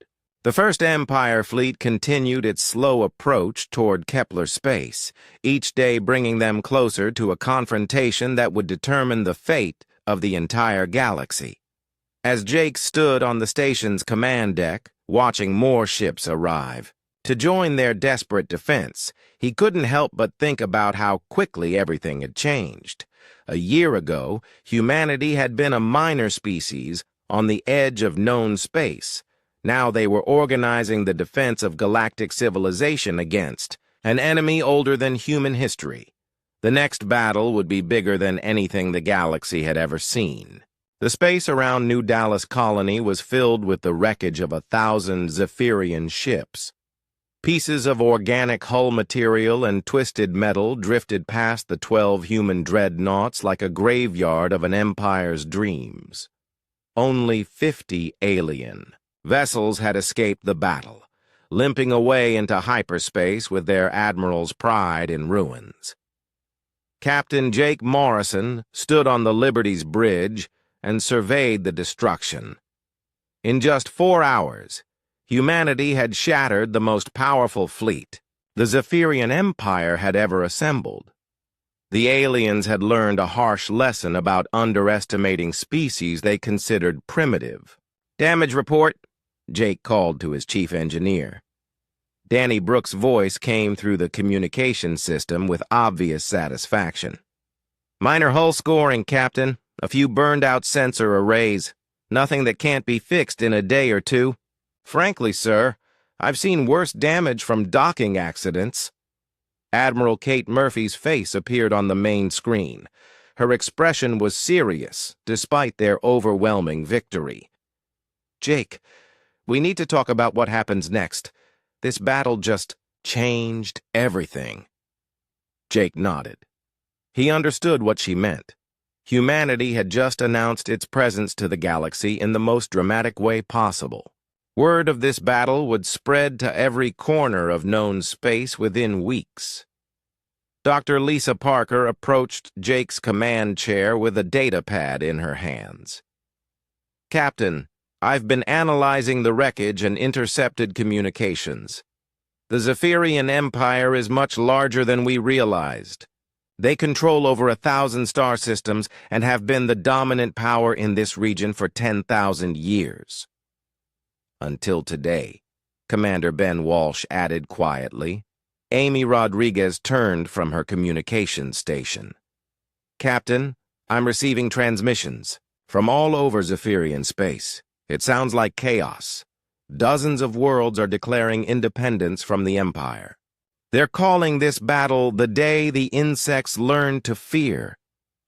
The First Empire fleet continued its slow approach toward Kepler space, each day bringing them closer to a confrontation that would determine the fate of the entire galaxy. As Jake stood on the station's command deck, watching more ships arrive, to join their desperate defense, he couldn't help but think about how quickly everything had changed. A year ago, humanity had been a minor species on the edge of known space. Now they were organizing the defense of galactic civilization against an enemy older than human history. The next battle would be bigger than anything the galaxy had ever seen. The space around New Dallas Colony was filled with the wreckage of 1,000 Zephyrian ships. Pieces of organic hull material and twisted metal drifted past the 12 human dreadnoughts like a graveyard of an empire's dreams. Only 50 alien vessels had escaped the battle, limping away into hyperspace with their admiral's pride in ruins. Captain Jake Morrison stood on the Liberty's bridge and surveyed the destruction. In just 4 hours, humanity had shattered the most powerful fleet the Zephyrian Empire had ever assembled. The aliens had learned a harsh lesson about underestimating species they considered primitive. "Damage report," Jake called to his chief engineer. Danny Brooks' voice came through the communication system with obvious satisfaction. "Minor hull scoring, Captain. A few burned-out sensor arrays. Nothing that can't be fixed in a day or two. Frankly, sir, I've seen worse damage from docking accidents. Admiral Kate Murphy's face appeared on the main screen. Her expression was serious, despite their overwhelming victory. Jake, we need to talk about what happens next. This battle just changed everything. Jake nodded. He understood what she meant. Humanity had just announced its presence to the galaxy in the most dramatic way possible. Word of this battle would spread to every corner of known space within weeks. Dr. Lisa Parker approached Jake's command chair with a data pad in her hands. Captain, I've been analyzing the wreckage and intercepted communications. The Zephyrian Empire is much larger than we realized. They control over 1,000 star systems and have been the dominant power in this region for 10,000 years. Until today, Commander Ben Walsh added quietly. Amy Rodriguez turned from her communication station. Captain, I'm receiving transmissions from all over Zephyrian space. It sounds like chaos. Dozens of worlds are declaring independence from the Empire. They're calling this battle the day the insects learned to fear.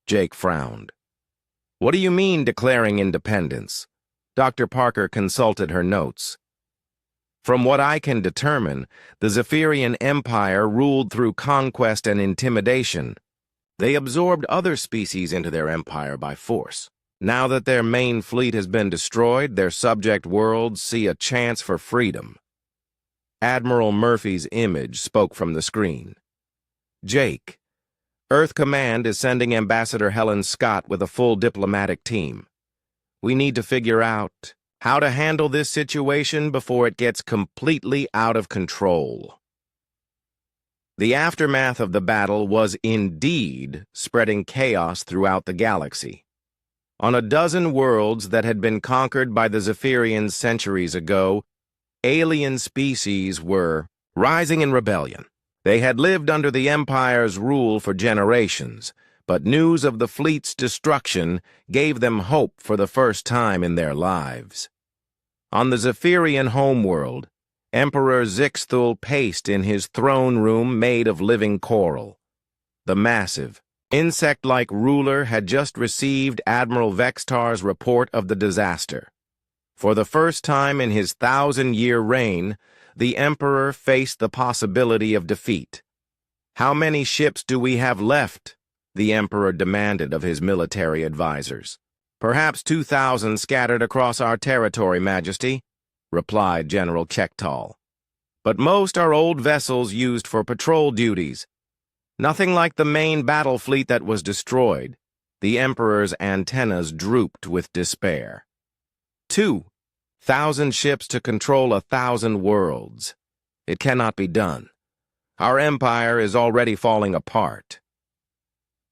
Jake frowned. What do you mean declaring independence? Dr. Parker consulted her notes. From what I can determine, the Zephyrian Empire ruled through conquest and intimidation. They absorbed other species into their empire by force. Now that their main fleet has been destroyed, their subject worlds see a chance for freedom. Admiral Murphy's image spoke from the screen. Jake, Earth Command is sending Ambassador Helen Scott with a full diplomatic team. We need to figure out how to handle this situation before it gets completely out of control. The aftermath of the battle was indeed spreading chaos throughout the galaxy. On a dozen worlds that had been conquered by the Zephyrians centuries ago, alien species were rising in rebellion. They had lived under the Empire's rule for generations, but news of the fleet's destruction gave them hope for the first time in their lives. On the Zephyrian homeworld, Emperor Zixthul paced in his throne room made of living coral. The massive, insect-like ruler had just received Admiral Vextar's report of the disaster. For the first time in his 1,000-year reign, the Emperor faced the possibility of defeat. How many ships do we have left? The Emperor demanded of his military advisors. Perhaps 2,000 scattered across our territory, Majesty, replied General Chektal. But most are old vessels used for patrol duties. Nothing like the main battle fleet that was destroyed. The Emperor's antennas drooped with despair. 2,000 ships to control 1,000 worlds. It cannot be done. Our empire is already falling apart.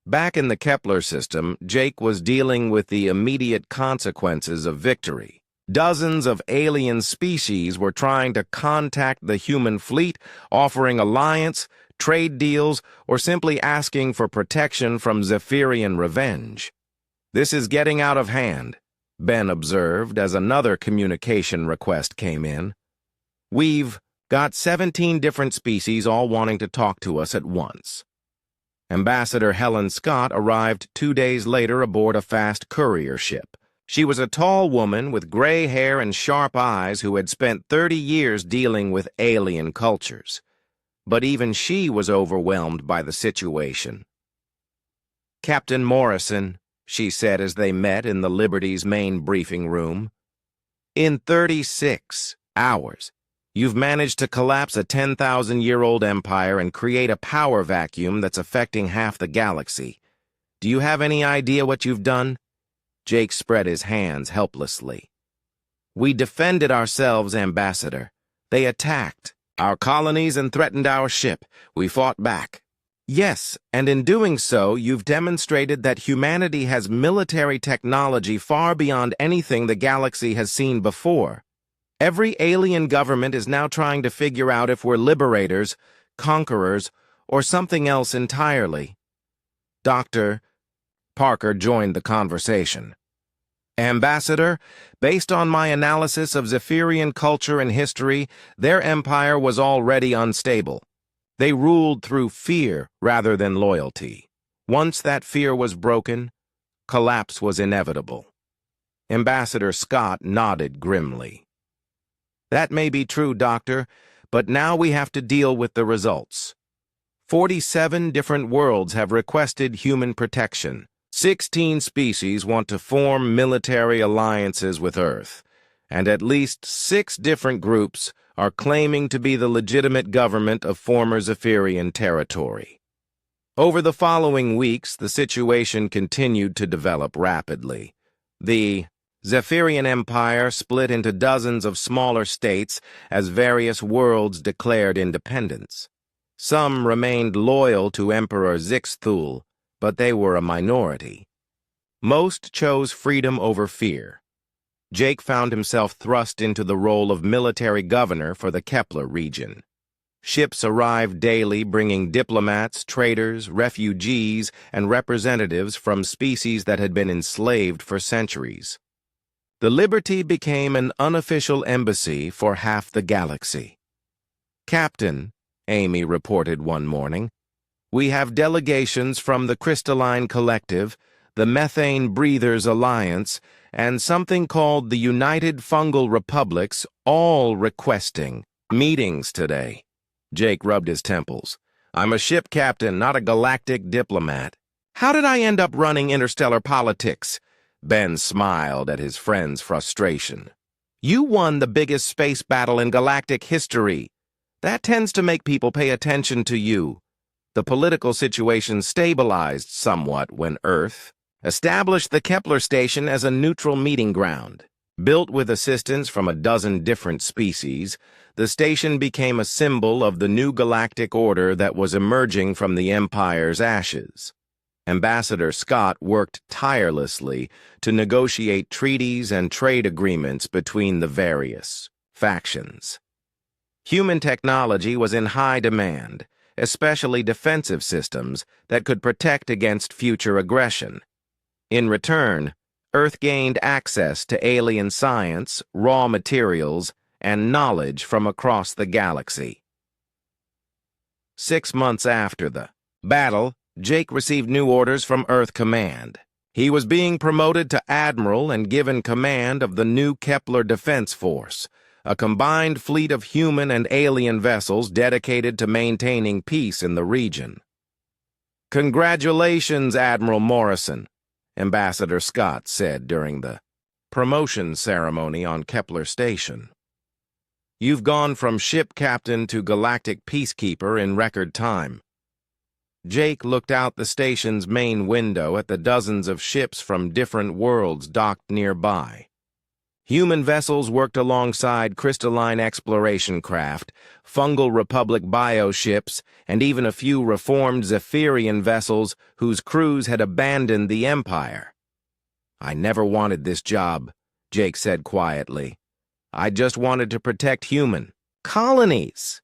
Back in the Kepler system, Jake was dealing with the immediate consequences of victory. Dozens of alien species were trying to contact the human fleet, offering alliance, trade deals, or simply asking for protection from Zephyrian revenge. This is getting out of hand, Ben observed as another communication request came in. We've got 17 different species all wanting to talk to us at once. Ambassador Helen Scott arrived 2 days later aboard a fast courier ship. She was a tall woman with gray hair and sharp eyes who had spent 30 years dealing with alien cultures. But even she was overwhelmed by the situation. Captain Morrison, she said as they met in the Liberty's main briefing room, in 36 hours, you've managed to collapse a 10,000-year-old empire and create a power vacuum that's affecting half the galaxy. Do you have any idea what you've done? Jake spread his hands helplessly. We defended ourselves, Ambassador. They attacked our colonies and threatened our ship. We fought back. Yes, and in doing so, you've demonstrated that humanity has military technology far beyond anything the galaxy has seen before. Every alien government is now trying to figure out if we're liberators, conquerors, or something else entirely. Doctor, Parker joined the conversation. Ambassador, based on my analysis of Zephyrian culture and history, their empire was already unstable. They ruled through fear rather than loyalty. Once that fear was broken, collapse was inevitable. Ambassador Scott nodded grimly. That may be true, Doctor, but now we have to deal with the results. 47 different worlds have requested human protection. 16 species want to form military alliances with Earth, and at least 6 different groups are claiming to be the legitimate government of former Zephyrian territory. Over the following weeks, the situation continued to develop rapidly. The Zephyrian Empire split into dozens of smaller states as various worlds declared independence. Some remained loyal to Emperor Zixthul, but they were a minority. Most chose freedom over fear. Jake found himself thrust into the role of military governor for the Kepler region. Ships arrived daily bringing diplomats, traders, refugees, and representatives from species that had been enslaved for centuries. The Liberty became an unofficial embassy for half the galaxy. "Captain," Amy reported one morning, "we have delegations from the Crystalline Collective, the Methane Breathers Alliance, and something called the United Fungal Republics, all requesting meetings today." Jake rubbed his temples. "I'm a ship captain, not a galactic diplomat. How did I end up running interstellar politics?" Ben smiled at his friend's frustration. "You won the biggest space battle in galactic history. That tends to make people pay attention to you. The political situation stabilized somewhat when Earth established the Kepler station as a neutral meeting ground. Built with assistance from a dozen different species, the station became a symbol of the new galactic order that was emerging from the Empire's ashes. Ambassador Scott worked tirelessly to negotiate treaties and trade agreements between the various factions. Human technology was in high demand, especially defensive systems that could protect against future aggression. In return, Earth gained access to alien science, raw materials, and knowledge from across the galaxy. 6 months after the battle, Jake received new orders from Earth Command. He was being promoted to Admiral and given command of the new Kepler Defense Force, a combined fleet of human and alien vessels dedicated to maintaining peace in the region. "Congratulations, Admiral Morrison," Ambassador Scott said during the promotion ceremony on Kepler Station. "You've gone from ship captain to galactic peacekeeper in record time." Jake looked out the station's main window at the dozens of ships from different worlds docked nearby. Human vessels worked alongside crystalline exploration craft, Fungal Republic bioships, and even a few reformed Zephyrian vessels whose crews had abandoned the Empire. "I never wanted this job," Jake said quietly. "I just wanted to protect human colonies."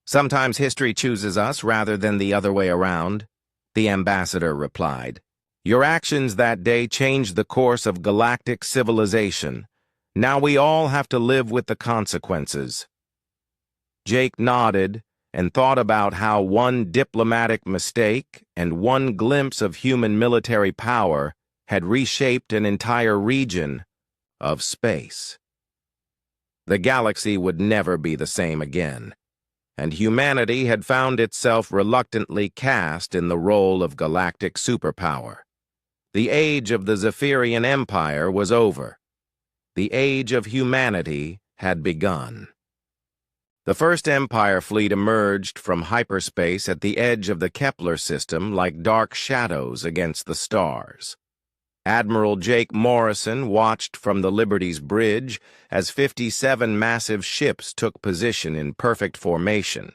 "Sometimes history chooses us rather than the other way around," the ambassador replied. "Your actions that day changed the course of galactic civilization. Now we all have to live with the consequences." Jake nodded and thought about how one diplomatic mistake and one glimpse of human military power had reshaped an entire region of space. The galaxy would never be the same again, and humanity had found itself reluctantly cast in the role of galactic superpower. The age of the Zephyrian Empire was over. The age of humanity had begun. The first Empire fleet emerged from hyperspace at the edge of the Kepler system like dark shadows against the stars. Admiral Jake Morrison watched from the Liberty's bridge as 57 massive ships took position in perfect formation.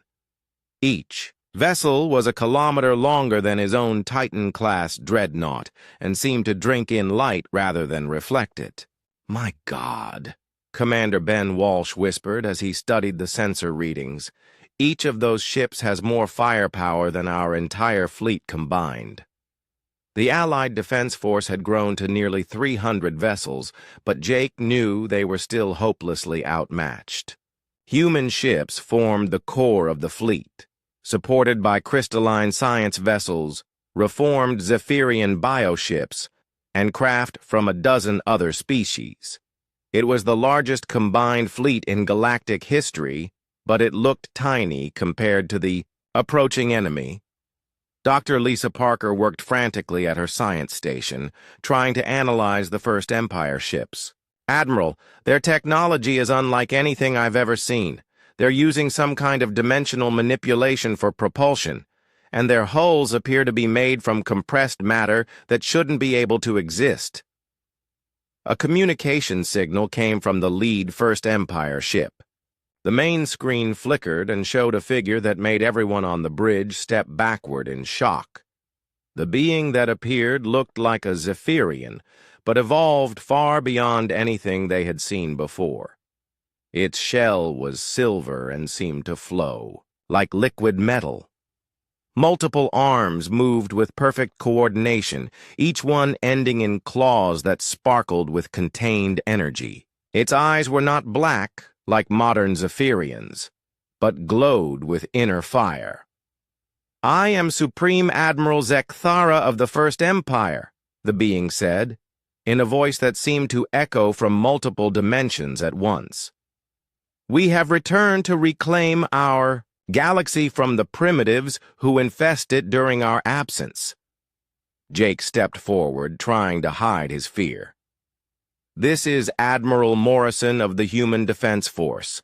Each vessel was a kilometer longer than his own Titan-class dreadnought and seemed to drink in light rather than reflect it. "My God," Commander Ben Walsh whispered as he studied the sensor readings. "Each of those ships has more firepower than our entire fleet combined." The Allied Defense Force had grown to nearly 300 vessels, but Jake knew they were still hopelessly outmatched. Human ships formed the core of the fleet, supported by crystalline science vessels, reformed Zephyrian bioships, and craft from a dozen other species. It was the largest combined fleet in galactic history, but it looked tiny compared to the approaching enemy. Dr. Lisa Parker worked frantically at her science station, trying to analyze the First Empire ships. "Admiral, their technology is unlike anything I've ever seen. They're using some kind of dimensional manipulation for propulsion, and their hulls appear to be made from compressed matter that shouldn't be able to exist." A communication signal came from the lead First Empire ship. The main screen flickered and showed a figure that made everyone on the bridge step backward in shock. The being that appeared looked like a Zephyrian, but evolved far beyond anything they had seen before. Its shell was silver and seemed to flow, like liquid metal. Multiple arms moved with perfect coordination, each one ending in claws that sparkled with contained energy. Its eyes were not black, like modern Zephyrians, but glowed with inner fire. "I am Supreme Admiral Zekthara of the First Empire," the being said, in a voice that seemed to echo from multiple dimensions at once. "We have returned to reclaim our galaxy from the primitives who infest it during our absence." Jake stepped forward, trying to hide his fear. "This is Admiral Morrison of the Human Defense Force.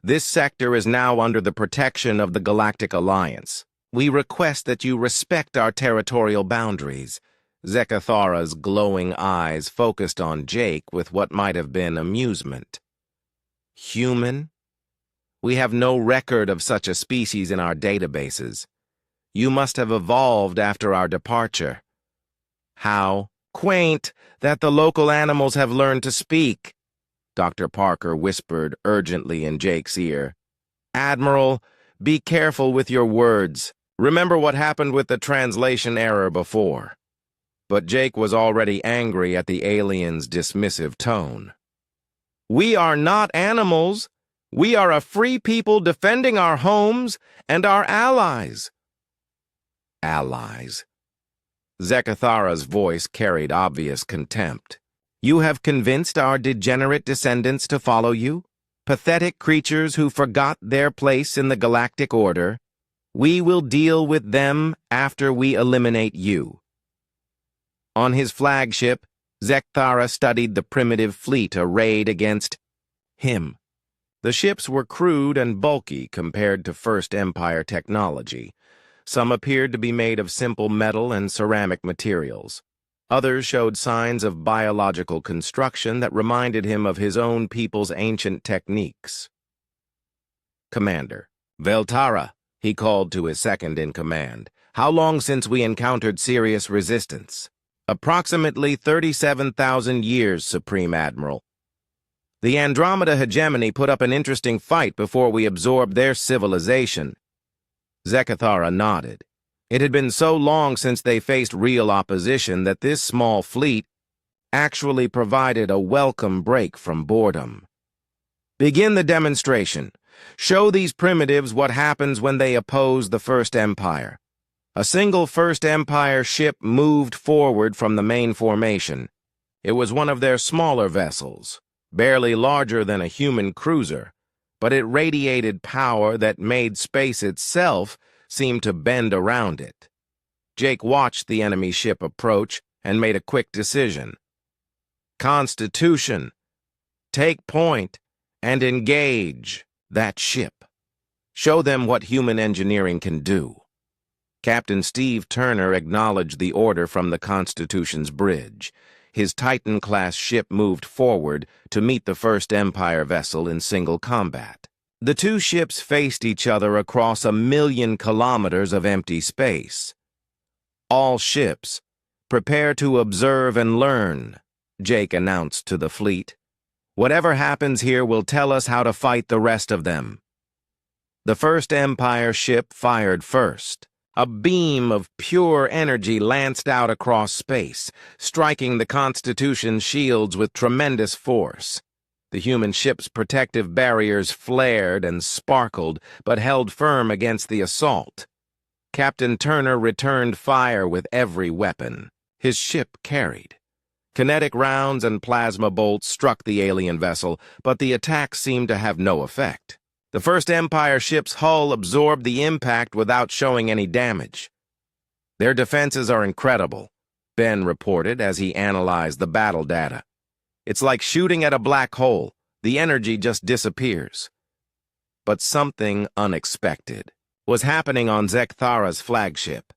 This sector is now under the protection of the Galactic Alliance. We request that you respect our territorial boundaries." Zekthara's glowing eyes focused on Jake with what might have been amusement. "Human? We have no record of such a species in our databases. You must have evolved after our departure." "How quaint that the local animals have learned to speak," Dr. Parker whispered urgently in Jake's ear. "Admiral, be careful with your words. Remember what happened with the translation error before." But Jake was already angry at the alien's dismissive tone. "We are not animals. We are a free people defending our homes and our allies." "Allies." Zekthara's voice carried obvious contempt. "You have convinced our degenerate descendants to follow you? Pathetic creatures who forgot their place in the galactic order. We will deal with them after we eliminate you." On his flagship, Zekthara studied the primitive fleet arrayed against him. The ships were crude and bulky compared to First Empire technology. Some appeared to be made of simple metal and ceramic materials. Others showed signs of biological construction that reminded him of his own people's ancient techniques. "Commander, Veltara," he called to his second-in-command. "How long since we encountered serious resistance?" "Approximately 37,000 years, Supreme Admiral. The Andromeda hegemony put up an interesting fight before we absorbed their civilization." Zekthara nodded. It had been so long since they faced real opposition that this small fleet actually provided a welcome break from boredom. "Begin the demonstration. Show these primitives what happens when they oppose the First Empire." A single First Empire ship moved forward from the main formation. It was one of their smaller vessels, barely larger than a human cruiser, but it radiated power that made space itself seem to bend around it. Jake watched the enemy ship approach and made a quick decision. "Constitution, take point and engage that ship. Show them what human engineering can do." Captain Steve Turner acknowledged the order from the Constitution's bridge. His Titan-class ship moved forward to meet the First Empire vessel in single combat. The two ships faced each other across 1,000,000 kilometers of empty space. "All ships, prepare to observe and learn," Jake announced to the fleet. "Whatever happens here will tell us how to fight the rest of them." The First Empire ship fired first. A beam of pure energy lanced out across space, striking the Constitution's shields with tremendous force. The human ship's protective barriers flared and sparkled, but held firm against the assault. Captain Turner returned fire with every weapon his ship carried. Kinetic rounds and plasma bolts struck the alien vessel, but the attack seemed to have no effect. The First Empire ship's hull absorbed the impact without showing any damage. "Their defenses are incredible," Ben reported as he analyzed the battle data. "It's like shooting at a black hole. The energy just disappears." But something unexpected was happening on Zekthara's flagship.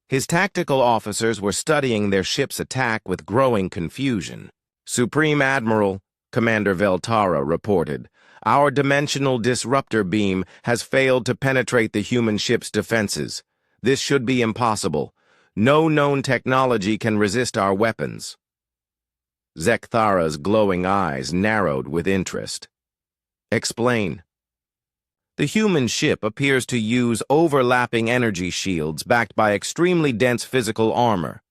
His tactical officers were studying their ship's attack with growing confusion. "Supreme Admiral," Commander Veltara reported, "our dimensional disruptor beam has failed to penetrate the human ship's defenses. This should be impossible. No known technology can resist our weapons." Zekthara's glowing eyes narrowed with interest. "Explain." "The human ship appears to use overlapping energy shields backed by extremely dense physical armor.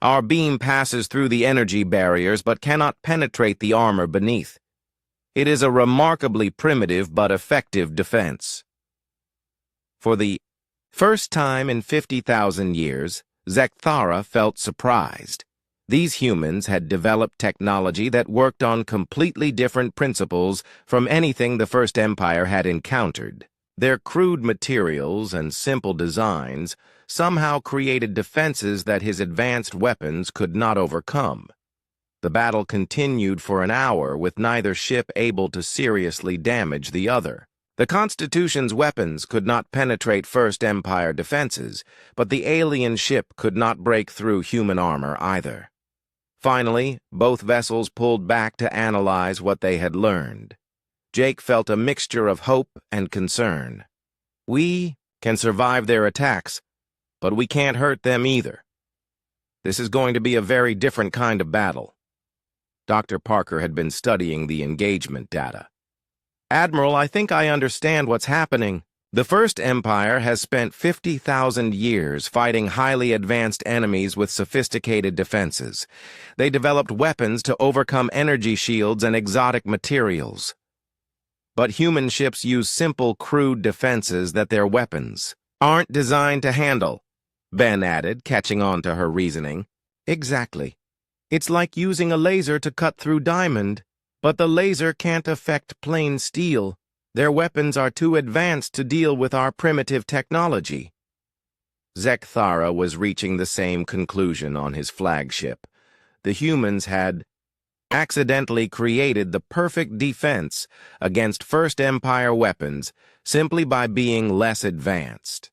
Our beam passes through the energy barriers but cannot penetrate the armor beneath. It is a remarkably primitive but effective defense." For the first time in 50,000 years, Zekthara felt surprised. These humans had developed technology that worked on completely different principles from anything the First Empire had encountered. Their crude materials and simple designs somehow created defenses that his advanced weapons could not overcome. The battle continued for an hour with neither ship able to seriously damage the other. The Constitution's weapons could not penetrate First Empire defenses, but the alien ship could not break through human armor either. Finally, both vessels pulled back to analyze what they had learned. Jake felt a mixture of hope and concern. "We can survive their attacks, but we can't hurt them either. This is going to be a very different kind of battle." Dr. Parker had been studying the engagement data. "Admiral, I think I understand what's happening. The First Empire has spent 50,000 years fighting highly advanced enemies with sophisticated defenses. They developed weapons to overcome energy shields and exotic materials. But human ships use simple, crude defenses that their weapons aren't designed to handle," Ben added, catching on to her reasoning. "Exactly. It's like using a laser to cut through diamond, but the laser can't affect plain steel. Their weapons are too advanced to deal with our primitive technology." Zekthara was reaching the same conclusion on his flagship. The humans had accidentally created the perfect defense against First Empire weapons simply by being less advanced.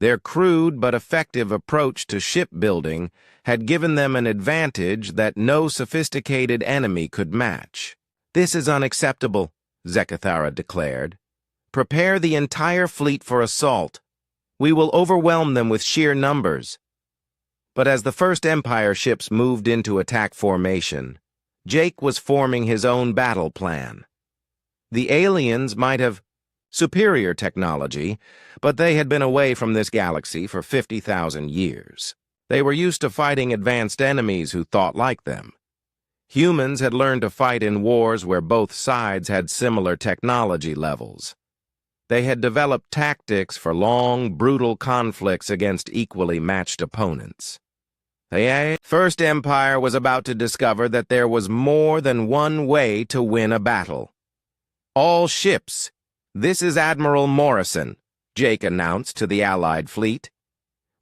Their crude but effective approach to shipbuilding had given them an advantage that no sophisticated enemy could match. "This is unacceptable," Zekthara declared. "Prepare the entire fleet for assault. We will overwhelm them with sheer numbers." But as the First Empire ships moved into attack formation, Jake was forming his own battle plan. The aliens might have superior technology, but they had been away from this galaxy for 50,000 years. They were used to fighting advanced enemies who thought like them. Humans had learned to fight in wars where both sides had similar technology levels. They had developed tactics for long, brutal conflicts against equally matched opponents. The First Empire was about to discover that there was more than one way to win a battle. "All ships, this is Admiral Morrison," Jake announced to the Allied fleet.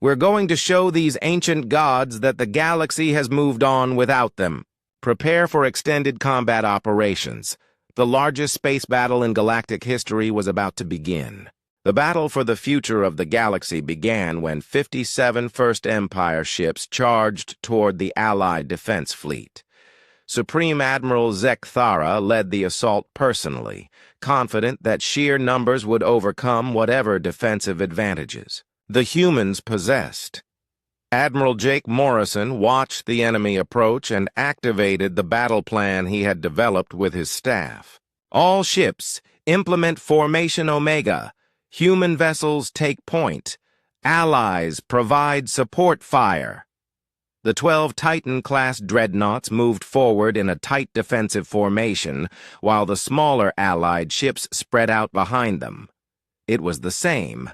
"We're going to show these ancient gods that the galaxy has moved on without them. Prepare for extended combat operations. The largest space battle in galactic history was about to begin." The battle for the future of the galaxy began when 57 First Empire ships charged toward the Allied defense fleet. Supreme Admiral Zekthara led the assault personally, confident that sheer numbers would overcome whatever defensive advantages the humans possessed. Admiral Jake Morrison watched the enemy approach and activated the battle plan he had developed with his staff. "All ships, implement Formation Omega. Human vessels take point. Allies, provide support fire. The 12 Titan-class dreadnoughts moved forward in a tight defensive formation, while the smaller Allied ships spread out behind them. It was the same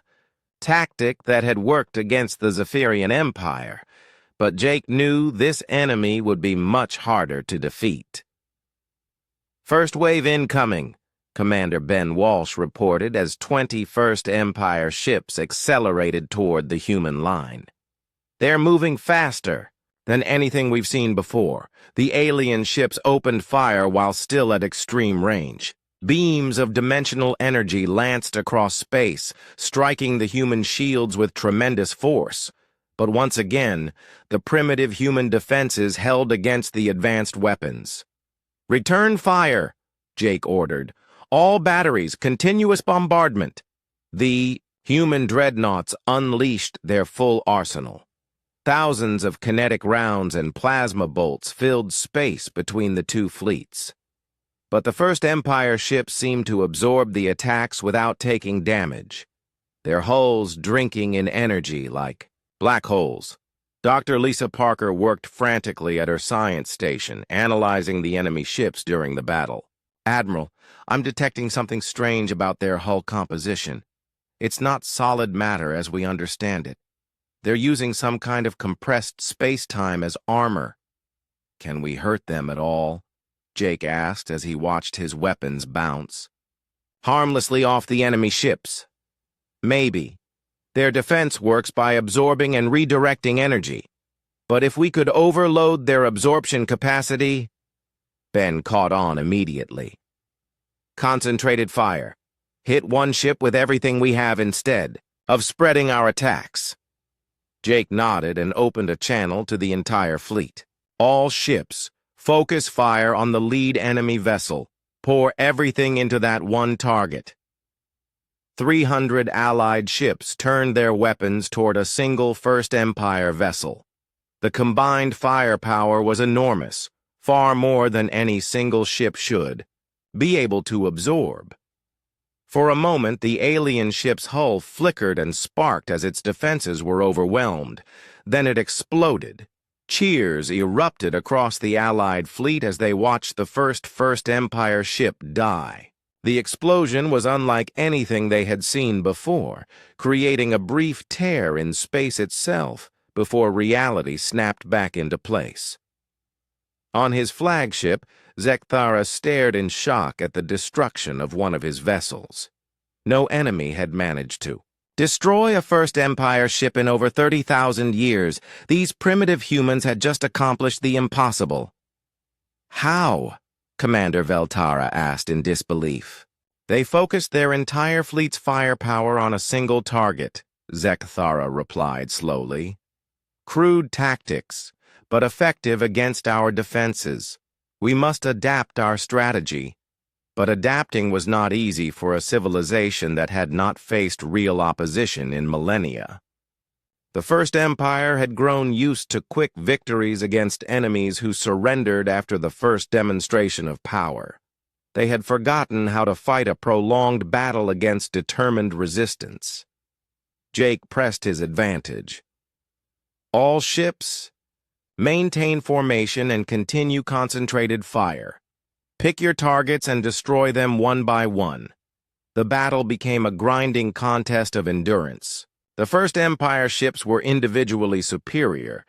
tactic that had worked against the Zephyrian Empire, but Jake knew this enemy would be much harder to defeat. "First wave incoming," Commander Ben Walsh reported as 21st Empire ships accelerated toward the human line. "They're moving faster than anything we've seen before." The alien ships opened fire while still at extreme range. Beams of dimensional energy lanced across space, striking the human shields with tremendous force. But once again, the primitive human defenses held against the advanced weapons. "Return fire," Jake ordered. "All batteries, continuous bombardment." The human dreadnoughts unleashed their full arsenal. Thousands of kinetic rounds and plasma bolts filled space between the two fleets. But the First Empire ships seemed to absorb the attacks without taking damage, their hulls drinking in energy like black holes. Dr. Lisa Parker worked frantically at her science station, analyzing the enemy ships during the battle. "Admiral, I'm detecting something strange about their hull composition. It's not solid matter as we understand it. They're using some kind of compressed space-time as armor." "Can we hurt them at all?" Jake asked as he watched his weapons bounce. "Harmlessly off the enemy ships. Maybe. Their defense works by absorbing and redirecting energy. But if we could overload their absorption capacity..." Ben caught on immediately. "Concentrated fire. Hit one ship with everything we have instead of spreading our attacks." Jake nodded and opened a channel to the entire fleet. "All ships, focus fire on the lead enemy vessel. Pour everything into that one target." 300 Allied ships turned their weapons toward a single First Empire vessel. The combined firepower was enormous, far more than any single ship should be able to absorb. For a moment, the alien ship's hull flickered and sparked as its defenses were overwhelmed. Then it exploded. Cheers erupted across the Allied fleet as they watched the First Empire ship die. The explosion was unlike anything they had seen before, creating a brief tear in space itself before reality snapped back into place. On his flagship, Zekthara stared in shock at the destruction of one of his vessels. No enemy had managed to destroy a First Empire ship in over 30,000 years. These primitive humans had just accomplished the impossible. "How?" Commander Veltara asked in disbelief. "They focused their entire fleet's firepower on a single target," Zekthara replied slowly. "Crude tactics, but effective against our defenses. We must adapt our strategy." But adapting was not easy for a civilization that had not faced real opposition in millennia. The First Empire had grown used to quick victories against enemies who surrendered after the first demonstration of power. They had forgotten how to fight a prolonged battle against determined resistance. Jake pressed his advantage. "All ships, maintain formation and continue concentrated fire. Pick your targets and destroy them one by one." The battle became a grinding contest of endurance. The First Empire ships were individually superior,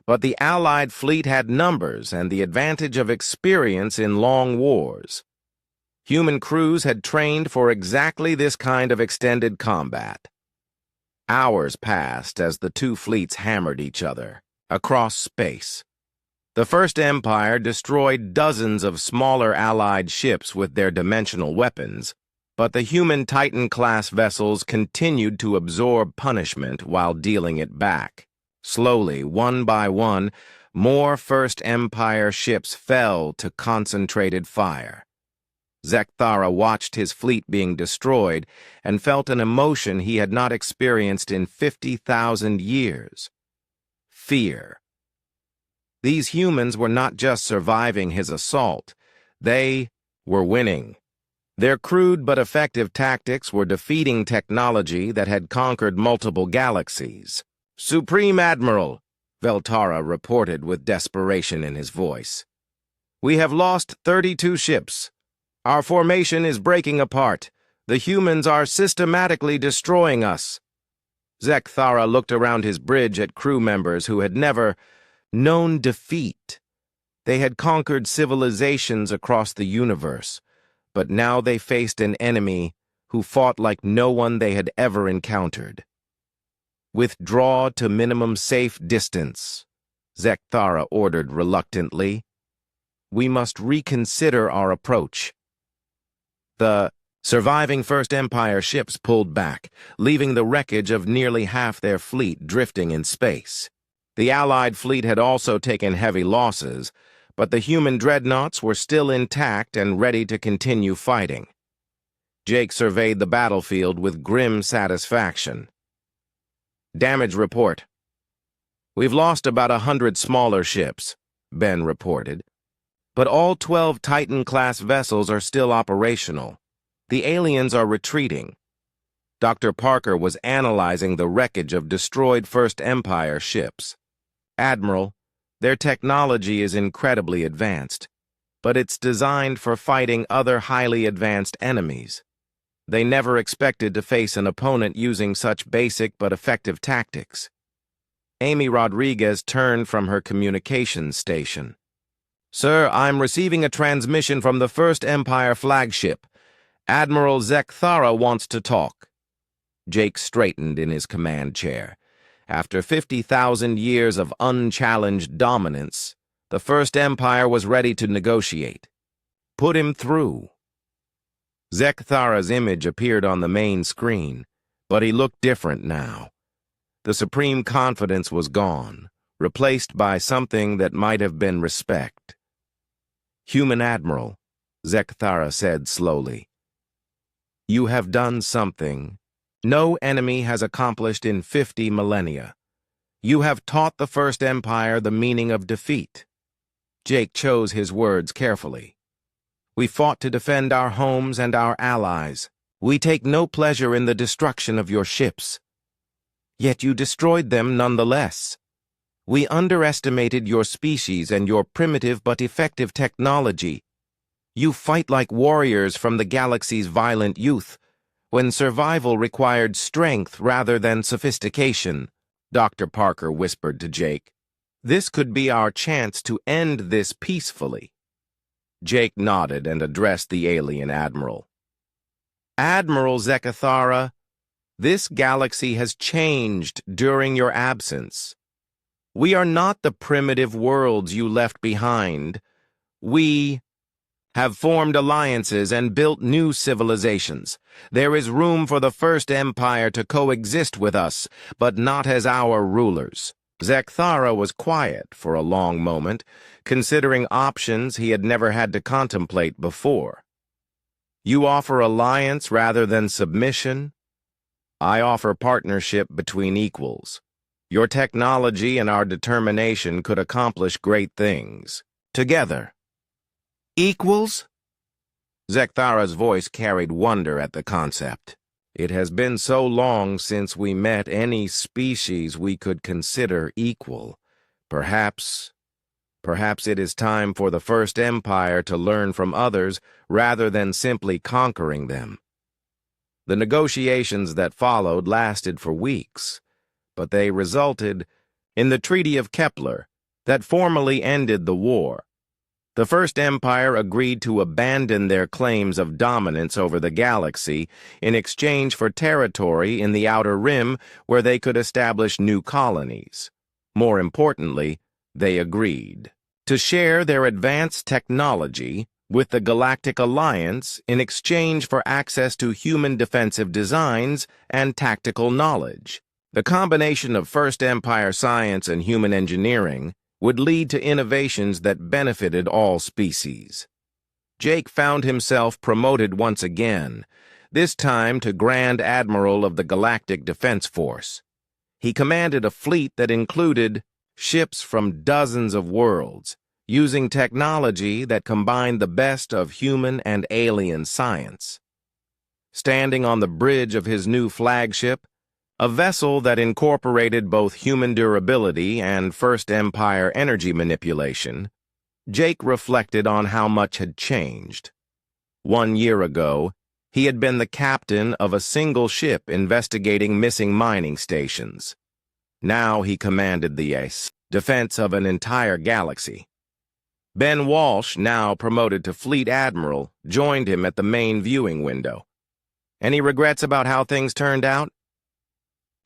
but the Allied fleet had numbers and the advantage of experience in long wars. Human crews had trained for exactly this kind of extended combat. Hours passed as the two fleets hammered each other across space. The First Empire destroyed dozens of smaller Allied ships with their dimensional weapons, but the human Titan-class vessels continued to absorb punishment while dealing it back. Slowly, one by one, more First Empire ships fell to concentrated fire. Zekthara watched his fleet being destroyed and felt an emotion he had not experienced in 50,000 years. Fear. These humans were not just surviving his assault, they were winning. Their crude but effective tactics were defeating technology that had conquered multiple galaxies. "Supreme Admiral," Veltara reported with desperation in his voice. "We have lost 32 ships. Our formation is breaking apart. The humans are systematically destroying us." Zekthara looked around his bridge at crew members who had never known defeat. They had conquered civilizations across the universe, but now they faced an enemy who fought like no one they had ever encountered. "Withdraw to minimum safe distance," Zekthara ordered reluctantly. "We must reconsider our approach." The surviving First Empire ships pulled back, leaving the wreckage of nearly half their fleet drifting in space. The Allied fleet had also taken heavy losses, but the human dreadnoughts were still intact and ready to continue fighting. Jake surveyed the battlefield with grim satisfaction. "Damage report." "We've lost about 100 smaller ships," Ben reported. "But all 12 Titan-class vessels are still operational. The aliens are retreating." Dr. Parker was analyzing the wreckage of destroyed First Empire ships. "Admiral, their technology is incredibly advanced, but it's designed for fighting other highly advanced enemies. They never expected to face an opponent using such basic but effective tactics." Amy Rodriguez turned from her communications station. "Sir, I'm receiving a transmission from the First Empire flagship. Admiral Zekthara wants to talk." Jake straightened in his command chair. After 50,000 years of unchallenged dominance, the First Empire was ready to negotiate. "Put him through." Zekthara's image appeared on the main screen, but he looked different now. The supreme confidence was gone, replaced by something that might have been respect. "Human Admiral," Zekthara said slowly, "you have done something no enemy has accomplished in 50 millennia. You have taught the First Empire the meaning of defeat." Jake chose his words carefully. "We fought to defend our homes and our allies. We take no pleasure in the destruction of your ships. Yet you destroyed them nonetheless. We underestimated your species and your primitive but effective technology. You fight like warriors from the galaxy's violent youth, when survival required strength rather than sophistication," Dr. Parker whispered to Jake. "This could be our chance to end this peacefully." Jake nodded and addressed the alien admiral. "Admiral Zekthara, this galaxy has changed during your absence. We are not the primitive worlds you left behind. We have formed alliances and built new civilizations. There is room for the First Empire to coexist with us, but not as our rulers." Zekthara was quiet for a long moment, considering options he had never had to contemplate before. "You offer alliance rather than submission? I offer partnership between equals. Your technology and our determination could accomplish great things. Together." "Equals?" Zekthara's voice carried wonder at the concept. "It has been so long since we met any species we could consider equal. Perhaps it is time for the First Empire to learn from others rather than simply conquering them." The negotiations that followed lasted for weeks, but they resulted in the Treaty of Kepler that formally ended the war. The First Empire agreed to abandon their claims of dominance over the galaxy in exchange for territory in the Outer Rim where they could establish new colonies. More importantly, they agreed to share their advanced technology with the Galactic Alliance in exchange for access to human defensive designs and tactical knowledge. The combination of First Empire science and human engineering would lead to innovations that benefited all species. Jake found himself promoted once again, this time to Grand Admiral of the Galactic Defense Force. He commanded a fleet that included ships from dozens of worlds, using technology that combined the best of human and alien science. Standing on the bridge of his new flagship, a vessel that incorporated both human durability and First Empire energy manipulation, Jake reflected on how much had changed. 1 year ago, he had been the captain of a single ship investigating missing mining stations. Now he commanded the defense of an entire galaxy. Ben Walsh, now promoted to Fleet Admiral, joined him at the main viewing window. Any regrets about how things turned out?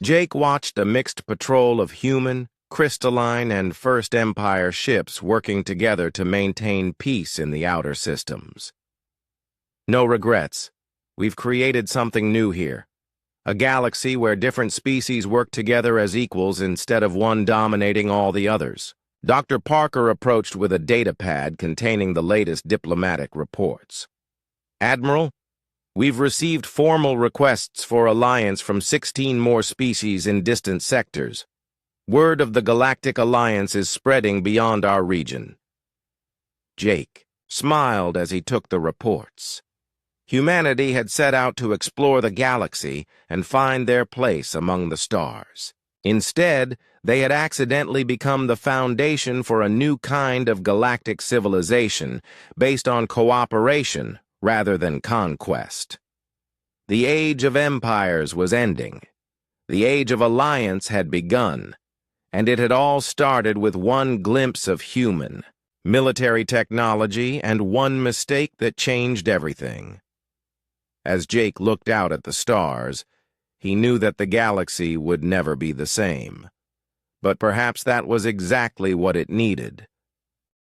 Jake watched a mixed patrol of human, crystalline, and First Empire ships working together to maintain peace in the outer systems. No regrets. We've created something new here. A galaxy where different species work together as equals instead of one dominating all the others. Dr. Parker approached with a datapad containing the latest diplomatic reports. Admiral, we've received formal requests for alliance from 16 more species in distant sectors. Word of the Galactic Alliance is spreading beyond our region. Jake smiled as he took the reports. Humanity had set out to explore the galaxy and find their place among the stars. Instead, they had accidentally become the foundation for a new kind of galactic civilization based on cooperation rather than conquest. The age of empires was ending. The age of alliance had begun, and it had all started with one glimpse of human, military technology, and one mistake that changed everything. As Jake looked out at the stars, he knew that the galaxy would never be the same. But perhaps that was exactly what it needed.